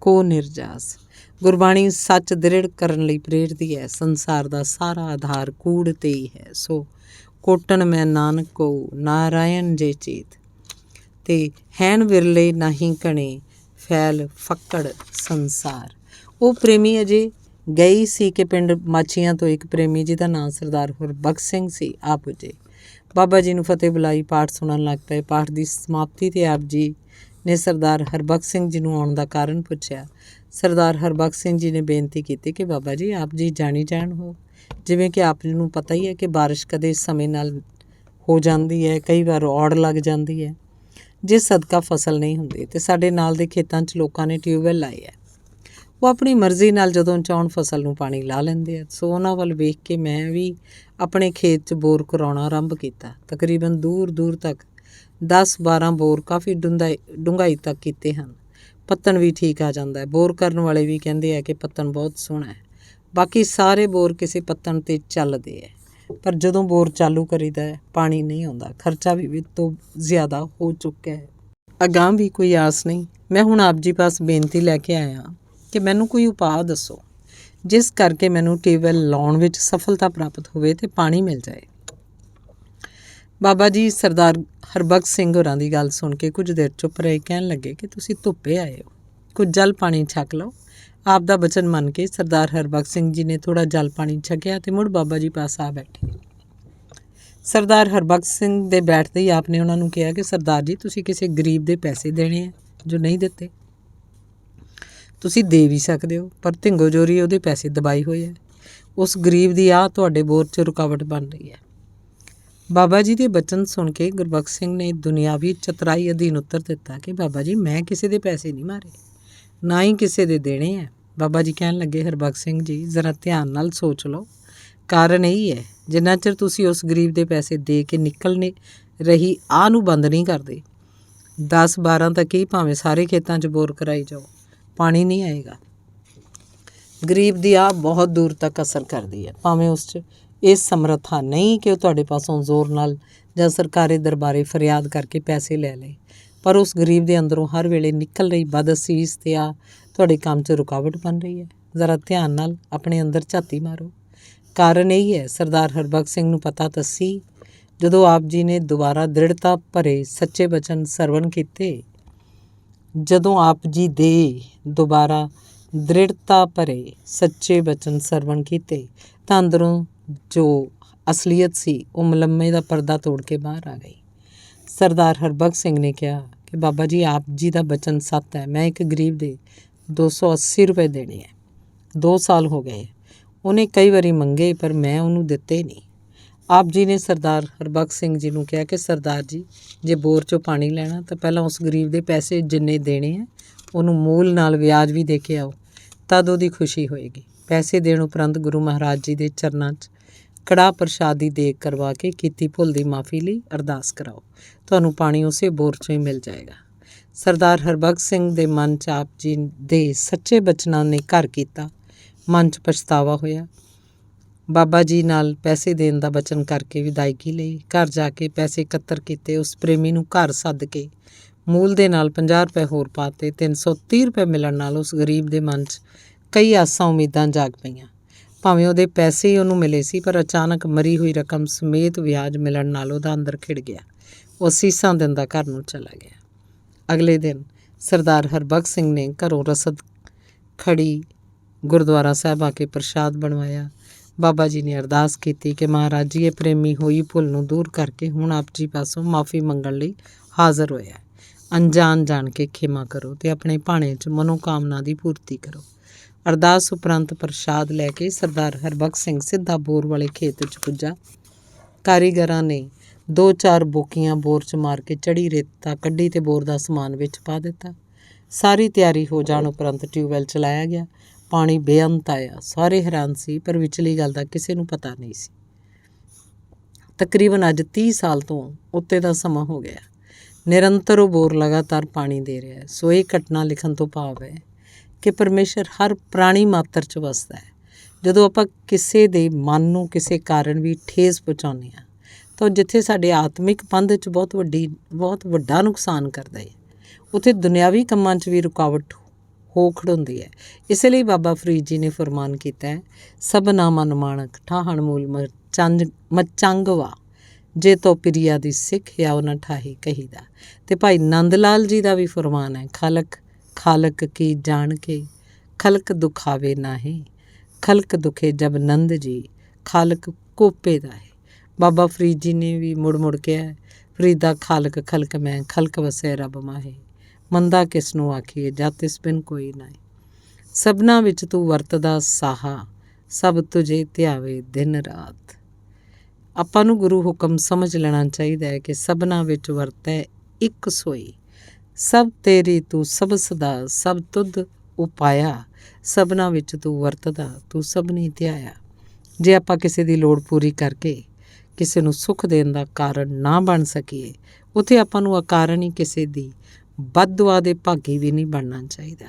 ਕੋ ਨਿਰਜਾਸ। ਗੁਰਬਾਣੀ ਸੱਚ ਦ੍ਰਿੜ ਕਰਨ ਲਈ ਪ੍ਰੇਰਦੀ ਹੈ। ਸੰਸਾਰ ਦਾ ਸਾਰਾ ਆਧਾਰ ਕੂੜ 'ਤੇ ਹੀ ਹੈ, ਸੋ ਕੋਟਣ ਮੈਂ ਨਾਨਕ ਕੋ ਨਾਰਾਇਣ ਜੇ ਚੇਤ। ਤੇ ਹੈਨ ਵਿਰਲੇ ਨਾਹੀਂ ਕਣੇ, ਫੈਲ ਫੱਕੜ ਸੰਸਾਰ। ਉਹ ਪ੍ਰੇਮੀ ਅਜੇ ਗਈ ਸੀ ਕਿ ਪਿੰਡ ਮਾਛੀਆਂ ਤੋਂ ਇੱਕ ਪ੍ਰੇਮੀ ਜਿਹਦਾ ਨਾਂ ਸਰਦਾਰ ਹਰਬਖਸ਼ ਸਿੰਘ ਸੀ ਆ ਪੁੱਜੇ। ਬਾਬਾ ਜੀ ਨੂੰ ਫਤਿਹ ਬੁਲਾਈ, ਪਾਠ ਸੁਣਨ ਲੱਗ ਪਏ। ਪਾਠ ਦੀ ਸਮਾਪਤੀ 'ਤੇ ਆਪ ਜੀ ਨੇ ਸਰਦਾਰ ਹਰਬਖਸ਼ ਸਿੰਘ ਜੀ ਨੂੰ ਆਉਣ ਦਾ ਕਾਰਨ ਪੁੱਛਿਆ। ਸਰਦਾਰ ਹਰਬਖਸ਼ ਸਿੰਘ ਜੀ ਨੇ ਬੇਨਤੀ ਕੀਤੀ ਕਿ ਬਾਬਾ ਜੀ ਆਪ ਜੀ ਜਾਣੀ ਜਾਣ ਹੋ, ਜਿਵੇਂ ਕਿ ਆਪ ਜੀ ਨੂੰ ਪਤਾ ਹੀ ਹੈ ਕਿ ਬਾਰਿਸ਼ ਕਦੇ ਸਮੇਂ ਨਾਲ ਹੋ ਜਾਂਦੀ ਹੈ, ਕਈ ਵਾਰ ਔੜ ਲੱਗ ਜਾਂਦੀ ਹੈ, ਜਿਸ ਸਦਕਾ ਫਸਲ ਨਹੀਂ ਹੁੰਦੀ, ਅਤੇ ਸਾਡੇ ਨਾਲ ਦੇ ਖੇਤਾਂ 'ਚ ਲੋਕਾਂ ਨੇ ਟਿਊਬਵੈੱਲ ਲਾਏ ਹੈ। ਉਹ ਆਪਣੀ ਮਰਜ਼ੀ ਨਾਲ ਜਦੋਂ ਚਾਹੁਣ ਫਸਲ ਨੂੰ ਪਾਣੀ ਲਾ ਲੈਂਦੇ ਆ। ਸੋ ਉਹਨਾਂ ਵੱਲ ਵੇਖ ਕੇ ਮੈਂ ਵੀ ਆਪਣੇ ਖੇਤ 'ਚ ਬੋਰ ਕਰਾਉਣਾ ਆਰੰਭ ਕੀਤਾ। ਤਕਰੀਬਨ ਦੂਰ ਤੱਕ 10-12 ਬੋਰ ਕਾਫੀ ਡੂੰਘਾਈ ਤੱਕ ਕੀਤੇ ਹਨ। ਪੱਤਣ ਵੀ ਠੀਕ ਆ ਜਾਂਦਾ ਹੈ। ਬੋਰ ਕਰਨ ਵਾਲੇ ਵੀ ਕਹਿੰਦੇ ਆ ਕਿ ਪੱਤਣ ਬਹੁਤ ਸੋਹਣਾ ਹੈ। ਬਾਕੀ ਸਾਰੇ ਬੋਰ ਕਿਸੇ ਪੱਤਣ 'ਤੇ ਚੱਲਦੇ ਹੈ, ਪਰ ਜਦੋਂ ਬੋਰ ਚਾਲੂ ਕਰੀਦਾ ਹੈ ਪਾਣੀ ਨਹੀਂ ਆਉਂਦਾ। ਖਰਚਾ ਵੀ ਤੋਂ ਜ਼ਿਆਦਾ ਹੋ ਚੁੱਕਿਆ ਹੈ। ਅਗਾਂਹ ਵੀ ਕੋਈ ਆਸ ਨਹੀਂ। ਮੈਂ ਹੁਣ ਆਪ ਜੀ ਪਾਸ ਬੇਨਤੀ ਲੈ ਕੇ ਆਇਆ ਕਿ ਮੈਨੂੰ ਕੋਈ ਉਪਾਅ ਦੱਸੋ ਜਿਸ ਕਰਕੇ ਮੈਨੂੰ ਟਿਊਬਵੈੱਲ ਲਾਉਣ ਵਿੱਚ ਸਫਲਤਾ ਪ੍ਰਾਪਤ ਹੋਵੇ ਅਤੇ ਪਾਣੀ ਮਿਲ ਜਾਏ। ਬਾਬਾ ਜੀ ਸਰਦਾਰ ਹਰਬਖਸ਼ ਸਿੰਘ ਹੋਰਾਂ ਦੀ ਗੱਲ ਸੁਣ ਕੇ ਕੁਝ ਦੇਰ ਚੁੱਪ ਰਹੇ। ਕਹਿਣ ਲੱਗੇ ਕਿ ਤੁਸੀਂ ਧੁੱਪੇ ਆਏ ਹੋ, ਕੁਝ ਜਲ ਪਾਣੀ ਛਕ ਲਓ। ਆਪ ਦਾ ਬਚਨ ਮੰਨ ਕੇ ਸਰਦਾਰ ਹਰਬਖਸ਼ ਸਿੰਘ ਜੀ ਨੇ ਥੋੜ੍ਹਾ ਜਲ ਪਾਣੀ ਛਕਿਆ ਅਤੇ ਮੁੜ ਬਾਬਾ ਜੀ ਪਾਸ ਆ ਬੈਠੇ। ਸਰਦਾਰ ਹਰਬਖਸ਼ ਸਿੰਘ ਦੇ ਬੈਠਦੇ ਹੀ ਆਪ ਨੇ ਉਹਨਾਂ ਨੂੰ ਕਿਹਾ ਕਿ ਸਰਦਾਰ ਜੀ ਤੁਸੀਂ ਕਿਸੇ ਗਰੀਬ ਦੇ ਪੈਸੇ ਦੇਣੇ ਹੈ ਜੋ ਨਹੀਂ ਦਿੱਤੇ। ਤੁਸੀਂ ਦੇ ਵੀ ਸਕਦੇ ਹੋ, ਪਰ ਢਿੰਗੋ ਜੋਰੀ ਉਹਦੇ ਪੈਸੇ ਦਬਾਈ ਹੋਏ ਹੈ। ਉਸ ਗਰੀਬ ਦੀ ਆਹ ਤੁਹਾਡੇ ਬੋਰ 'ਚ ਰੁਕਾਵਟ ਬਣ ਰਹੀ ਹੈ। ਬਾਬਾ ਜੀ ਦੇ ਬਚਨ ਸੁਣ ਕੇ ਗੁਰਬਖਸ਼ ਸਿੰਘ ਨੇ ਦੁਨਿਆਵੀ ਚਤਰਾਈ ਅਧੀਨ ਉੱਤਰ ਦਿੱਤਾ ਕਿ ਬਾਬਾ ਜੀ ਮੈਂ ਕਿਸੇ ਦੇ ਪੈਸੇ ਨਹੀਂ ਮਾਰੇ, ਨਾ ਹੀ ਕਿਸੇ ਦੇ ਦੇਣੇ ਹੈ। ਬਾਬਾ ਜੀ ਕਹਿਣ ਲੱਗੇ, ਹਰਬਖਸ਼ ਸਿੰਘ ਜੀ ਜ਼ਰਾ ਧਿਆਨ ਨਾਲ ਸੋਚ ਲਓ। ਕਾਰਨ ਇਹੀ ਹੈ, ਜਿੰਨਾ ਚਿਰ ਤੁਸੀਂ ਉਸ ਗਰੀਬ ਦੇ ਪੈਸੇ ਦੇ ਕੇ ਨਿਕਲਣੇ ਰਹੀ ਆਹ ਨੂੰ ਬੰਦ ਨਹੀਂ ਕਰਦੇ, 10-12 ਤੱਕ ਹੀ ਭਾਵੇਂ ਸਾਰੇ ਖੇਤਾਂ 'ਚ ਬੋਰ ਕਰਾਈ ਜਾਓ, ਪਾਣੀ ਨਹੀਂ ਆਏਗਾ। ਗਰੀਬ ਦੀ ਆਹ ਬਹੁਤ ਦੂਰ ਤੱਕ ਅਸਰ ਕਰਦੀ ਹੈ। ਭਾਵੇਂ ਉਸ 'ਚ ਇਹ ਸਮਰੱਥਾ ਨਹੀਂ ਕਿ ਉਹ ਤੁਹਾਡੇ ਪਾਸੋਂ ਜ਼ੋਰ ਨਾਲ ਜਾਂ ਸਰਕਾਰੀ ਦਰਬਾਰੇ ਫਰਿਆਦ ਕਰਕੇ ਪੈਸੇ ਲੈ ਲਏ, ਪਰ ਉਸ ਗਰੀਬ ਦੇ ਅੰਦਰੋਂ ਹਰ ਵੇਲੇ ਨਿਕਲ ਰਹੀ ਬਦਅਸੀਸ ਤੇ ਆ ਤੁਹਾਡੇ ਕੰਮ 'ਚ ਰੁਕਾਵਟ ਬਣ ਰਹੀ ਹੈ। ਜ਼ਰਾ ਧਿਆਨ ਨਾਲ ਆਪਣੇ ਅੰਦਰ ਝਾਤੀ ਮਾਰੋ। ਕਾਰਨ ਇਹੀ ਹੈ, ਸਰਦਾਰ ਹਰਬਖਸ਼ ਸਿੰਘ ਨੂੰ ਪਤਾ ਤਾਂ ਸੀ, ਜਦੋਂ ਆਪ ਜੀ ਨੇ ਦੁਬਾਰਾ ਦ੍ਰਿੜਤਾ ਭਰੇ ਸੱਚੇ ਬਚਨ ਸਰਵਣ ਕੀਤੇ, ਜਦੋਂ ਆਪ ਜੀ ਦੇ ਦੁਬਾਰਾ ਦ੍ਰਿੜਤਾ ਭਰੇ ਸੱਚੇ ਬਚਨ ਸਰਵਣ ਕੀਤੇ ਤਾਂ ਅੰਦਰੋਂ ਜੋ ਅਸਲੀਅਤ ਸੀ ਉਹ ਮਲੰਮੇ ਦਾ ਪਰਦਾ ਤੋੜ ਕੇ ਬਾਹਰ ਆ ਗਈ। ਸਰਦਾਰ ਹਰਬਖਸ਼ ਸਿੰਘ ਨੇ ਕਿਹਾ ਕਿ ਬਾਬਾ ਜੀ, ਆਪ ਜੀ ਦਾ ਬਚਨ ਸੱਤ ਹੈ। ਮੈਂ ਇੱਕ ਗਰੀਬ ਦੇ 280 ਰੁਪਏ ਦੇਣੇ ਹੈ। 2 ਸਾਲ ਹੋ ਗਏ। ਉਹਨੇ ਕਈ ਵਾਰੀ ਮੰਗੇ ਪਰ ਮੈਂ ਉਹਨੂੰ ਦਿੱਤੇ ਨਹੀਂ। ਆਪ ਜੀ ਨੇ ਸਰਦਾਰ ਹਰਬਖਸ਼ ਸਿੰਘ ਜੀ ਨੂੰ ਕਿਹਾ ਕਿ ਸਰਦਾਰ ਜੀ, ਜੇ ਬੋਰ 'ਚੋਂ ਪਾਣੀ ਲੈਣਾ ਤਾਂ ਪਹਿਲਾਂ ਉਸ ਗਰੀਬ ਦੇ ਪੈਸੇ ਜਿੰਨੇ ਦੇਣੇ ਹੈ ਉਹਨੂੰ ਮੂਲ ਨਾਲ ਵਿਆਜ ਵੀ ਦੇ ਕੇ ਆਓ, ਤਦ ਉਹਦੀ ਖੁਸ਼ੀ ਹੋਏਗੀ। ਪੈਸੇ ਦੇਣ ਉਪਰੰਤ ਗੁਰੂ ਮਹਾਰਾਜ ਜੀ ਦੇ ਚਰਨਾਂ 'ਚ ਕੜਾਹ ਪ੍ਰਸ਼ਾਦ ਦੀ ਦੇਗ ਕਰਵਾ ਕੇ ਕੀਤੀ ਭੁੱਲ ਦੀ ਮਾफ़ੀ ਲਈ ਅਰਦਾਸ ਕਰਾਓ। ਤੁਹਾਨੂੰ ਪਾਣੀ ਉਸੇ ਬੋਰ 'ਚੋਂ ਹੀ ਮਿਲ ਜਾਏਗਾ। ਸਰਦਾਰ ਹਰਬਖਸ਼ ਸਿੰਘ ਦੇ ਮਨ 'ਚ ਆਪ ਜੀ ਦੇ ਸੱਚੇ ਬਚਨਾਂ ਨੇ ਘਰ ਕੀਤਾ। ਮਨ 'ਚ ਪਛਤਾਵਾ ਹੋਇਆ। ਬਾਬਾ ਜੀ ਨਾਲ ਪੈਸੇ ਦੇਣ ਦਾ ਬਚਨ ਕਰਕੇ ਵਿਦਾਇਗੀ ਲਈ ਘਰ ਜਾ ਕੇ ਪੈਸੇ ਇਕੱਤਰ ਕੀਤੇ। ਉਸ ਪ੍ਰੇਮੀ ਨੂੰ ਘਰ ਸੱਦ ਕੇ ਮੂਲ ਦੇ ਨਾਲ 50 ਰੁਪਏ ਹੋਰ ਪਾਤੇ। 330 ਰੁਪਏ ਮਿਲਣ ਨਾਲ ਉਸ ਗਰੀਬ ਦੇ ਮਨ 'ਚ ਕਈ ਆਸਾਂ ਉਮੀਦਾਂ ਜਾਗ ਪਈਆਂ। ਭਾਵੇਂ ਉਹਦੇ ਪੈਸੇ ਹੀ ਉਹਨੂੰ ਮਿਲੇ ਸੀ, ਪਰ ਅਚਾਨਕ ਮਰੀ ਹੋਈ ਰਕਮ ਸਮੇਤ ਵਿਆਜ ਮਿਲਣ ਨਾਲ ਉਹਦਾ ਅੰਦਰ ਖਿੜ ਗਿਆ। ਉਹ ਅਸੀਸਾਂ ਦਿੰਦਾ ਘਰ ਨੂੰ ਚਲਾ ਗਿਆ। ਅਗਲੇ ਦਿਨ ਸਰਦਾਰ ਹਰਬਖਸ਼ ਸਿੰਘ ਨੇ ਘਰੋਂ ਰਸਦ ਖੜੀ ਗੁਰਦੁਆਰਾ ਸਾਹਿਬ ਆ ਕੇ ਪ੍ਰਸ਼ਾਦ ਬਣਵਾਇਆ। ਬਾਬਾ ਜੀ ਨੇ ਅਰਦਾਸ ਕੀਤੀ ਕਿ ਮਹਾਰਾਜ ਜੀ, ਇਹ ਪ੍ਰੇਮੀ ਹੋਈ ਭੁੱਲ ਨੂੰ ਦੂਰ ਕਰਕੇ ਹੁਣ ਆਪ ਜੀ ਪਾਸੋਂ ਮਾफ़ੀ ਮੰਗਣ ਲਈ ਹਾਜ਼ਰ ਹੋਇਆ। ਅਣਜਾਣ ਜਾਣ ਕੇ ਖਿਮਾ ਕਰੋ ਅਤੇ ਆਪਣੇ ਭਾਣੇ 'ਚ ਮਨੋਕਾਮਨਾ ਦੀ ਪੂਰਤੀ ਕਰੋ। ਅਰਦਾਸ ਉਪਰੰਤ ਪ੍ਰਸ਼ਾਦ ਲੈ ਕੇ ਸਰਦਾਰ ਹਰਬਖਸ਼ ਸਿੰਘ ਸਿੱਧਾ ਬੋਰ ਵਾਲੇ ਖੇਤ 'ਚ ਪੁੱਜਾ। ਕਾਰੀਗਰਾਂ ਨੇ 2-4 ਬੋਕੀਆਂ ਬੋਰ 'ਚ ਮਾਰ ਕੇ ਚੜੀ ਰੇਤਾ ਕੱਢੀ ਅਤੇ ਬੋਰ ਦਾ ਸਮਾਨ ਵਿੱਚ ਪਾ ਦਿੱਤਾ। ਸਾਰੀ ਤਿਆਰੀ ਹੋ ਜਾਣ ਉਪਰੰਤ ਟਿਊਬਵੈੱਲ ਚਲਾਇਆ ਗਿਆ। ਪਾਣੀ ਬੇਅੰਤ ਆਇਆ। ਸਾਰੇ ਹੈਰਾਨ ਸੀ, ਪਰ ਵਿਚਲੀ ਗੱਲ ਦਾ ਕਿਸੇ ਨੂੰ ਪਤਾ ਨਹੀਂ ਸੀ। ਤਕਰੀਬਨ ਅੱਜ 30 ਸਾਲ ਤੋਂ ਉੱਤੇ ਦਾ ਸਮਾਂ ਹੋ ਗਿਆ। ਨਿਰੰਤਰ ਉਹ ਬੋਰ ਲਗਾਤਾਰ ਪਾਣੀ ਦੇ ਰਿਹਾ ਹੈ। ਸੋ ਇਹ ਘਟਨਾ ਲਿਖਣ ਤੋਂ ਭਾਵ ਹੈ ਕਿ ਪਰਮੇਸ਼ਰ ਹਰ ਪ੍ਰਾਣੀ ਮਾਤਰ 'ਚ ਵਸਦਾ ਹੈ। ਜਦੋਂ ਆਪਾਂ ਕਿਸੇ ਦੇ ਮਨ ਨੂੰ ਕਿਸੇ ਕਾਰਨ ਵੀ ਠੇਸ ਪਹੁੰਚਾਉਂਦੇ ਹਾਂ ਤਾਂ ਜਿੱਥੇ ਸਾਡੇ ਆਤਮਿਕ ਪੰਧ 'ਚ ਬਹੁਤ ਵੱਡਾ ਨੁਕਸਾਨ ਕਰਦਾ ਹੈ, ਉੱਥੇ ਦੁਨਿਆਵੀ ਕੰਮਾਂ 'ਚ ਵੀ ਰੁਕਾਵਟ ਹੋ ਖੜੋਂਦੀ ਹੈ। ਇਸੇ ਲਈ ਬਾਬਾ ਫਰੀਦ ਜੀ ਨੇ ਫਰਮਾਨ ਕੀਤਾ ਹੈ, ਸਭਨਾ ਮਨ ਮਾਣਕ ਠਾਹਣ ਮੂਲ ਮਚੰਗਵਾ, ਜੇ ਤੋ ਪਿਰੀਆ ਦੀ ਸਿੱਖ ਜਾਂ ਨਾ ਠਾਹੀ ਕਹੀਦਾ। ਅਤੇ ਭਾਈ ਨੰਦ ਲਾਲ ਜੀ ਦਾ ਵੀ ਫਰਮਾਨ ਹੈ, ਖਾਲਕ ਕੀ ਜਾਣ ਕੇ ਖਲਕ ਦੁਖਾਵੇ ਨਾਹੀਂ, ਖਲਕ ਦੁਖੇ ਜਬ ਨੰਦ ਜੀ ਖਾਲਕ ਕੋਪੇ ਦਾ ਹੈ। ਬਾਬਾ ਫਰੀਦ ਜੀ ਨੇ ਵੀ ਮੁੜ ਕਿਹਾ, ਫਰੀਦਾ ਖਾਲਕ ਖਲਕ ਮੈਂ, ਖਲਕ ਵਸੈ ਰੱਬ ਮਾਹੇ, ਮੰਦਾ ਕਿਸ ਨੂੰ ਆਖੀਏ ਜਦ ਤਿਸ ਬਿਨ ਕੋਈ ਨਾਹੀ। ਸਭਨਾ ਵਿੱਚ ਤੂੰ ਵਰਤਦਾ ਸਾਹਾ, ਸਭ ਤੁਝੇ ਧਿਆਵੇ ਦਿਨ ਰਾਤ। ਆਪਾਂ ਨੂੰ ਗੁਰੂ ਹੁਕਮ ਸਮਝ ਲੈਣਾ ਚਾਹੀਦਾ ਹੈ ਕਿ ਸਭਨਾ ਵਿੱਚ ਵਰਤੈ ਇੱਕ ਸੋਈ, ਸਭ ਤੇਰੀ ਤੂੰ ਸਭ ਸਦਾ, ਸਭ ਤੁਧ ਉਪਾਇਆ, ਸਭਨਾ ਵਿੱਚ ਤੂੰ ਵਰਤਦਾ ਤੂੰ ਸਭਨੀ ਧਿਆਇਆ। ਜੇ ਆਪਾਂ ਕਿਸੇ ਦੀ ਲੋੜ ਪੂਰੀ ਕਰਕੇ ਕਿਸੇ ਨੂੰ ਸੁੱਖ ਦੇਣ ਦਾ ਕਾਰਨ ਨਾ ਬਣ ਸਕੀਏ, ਉੱਥੇ ਆਪਾਂ ਨੂੰ ਅਕਾਰਨ ਹੀ ਕਿਸੇ ਦੀ ਬਦਦੁਆ ਦੇ ਭਾਗੀ ਵੀ ਨਹੀਂ ਬਣਨਾ ਚਾਹੀਦਾ।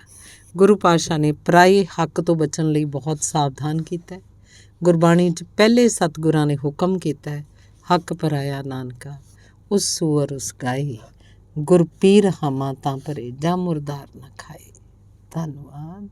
ਗੁਰੂ ਪਾਤਸ਼ਾਹ ਨੇ ਪਰਾਏ ਹੱਕ ਤੋਂ ਬਚਣ ਲਈ ਬਹੁਤ ਸਾਵਧਾਨ ਕੀਤਾ। ਗੁਰਬਾਣੀ 'ਚ ਪਹਿਲੇ ਸਤਿਗੁਰਾਂ ਨੇ ਹੁਕਮ ਕੀਤਾ ਹੈ, ਹੱਕ ਪਰਾਇਆ ਨਾਨਕਾ ਉਸ ਸੂਅਰ ਉਸ ਗਾਏ, ਗੁਰਪੀਰ ਹਾਮਾ ਤਾਂ ਭਰੇ ਜਾਂ ਮੁਰਦਾਰ ਨਾ ਖਾਏ। ਧੰਨਵਾਦ।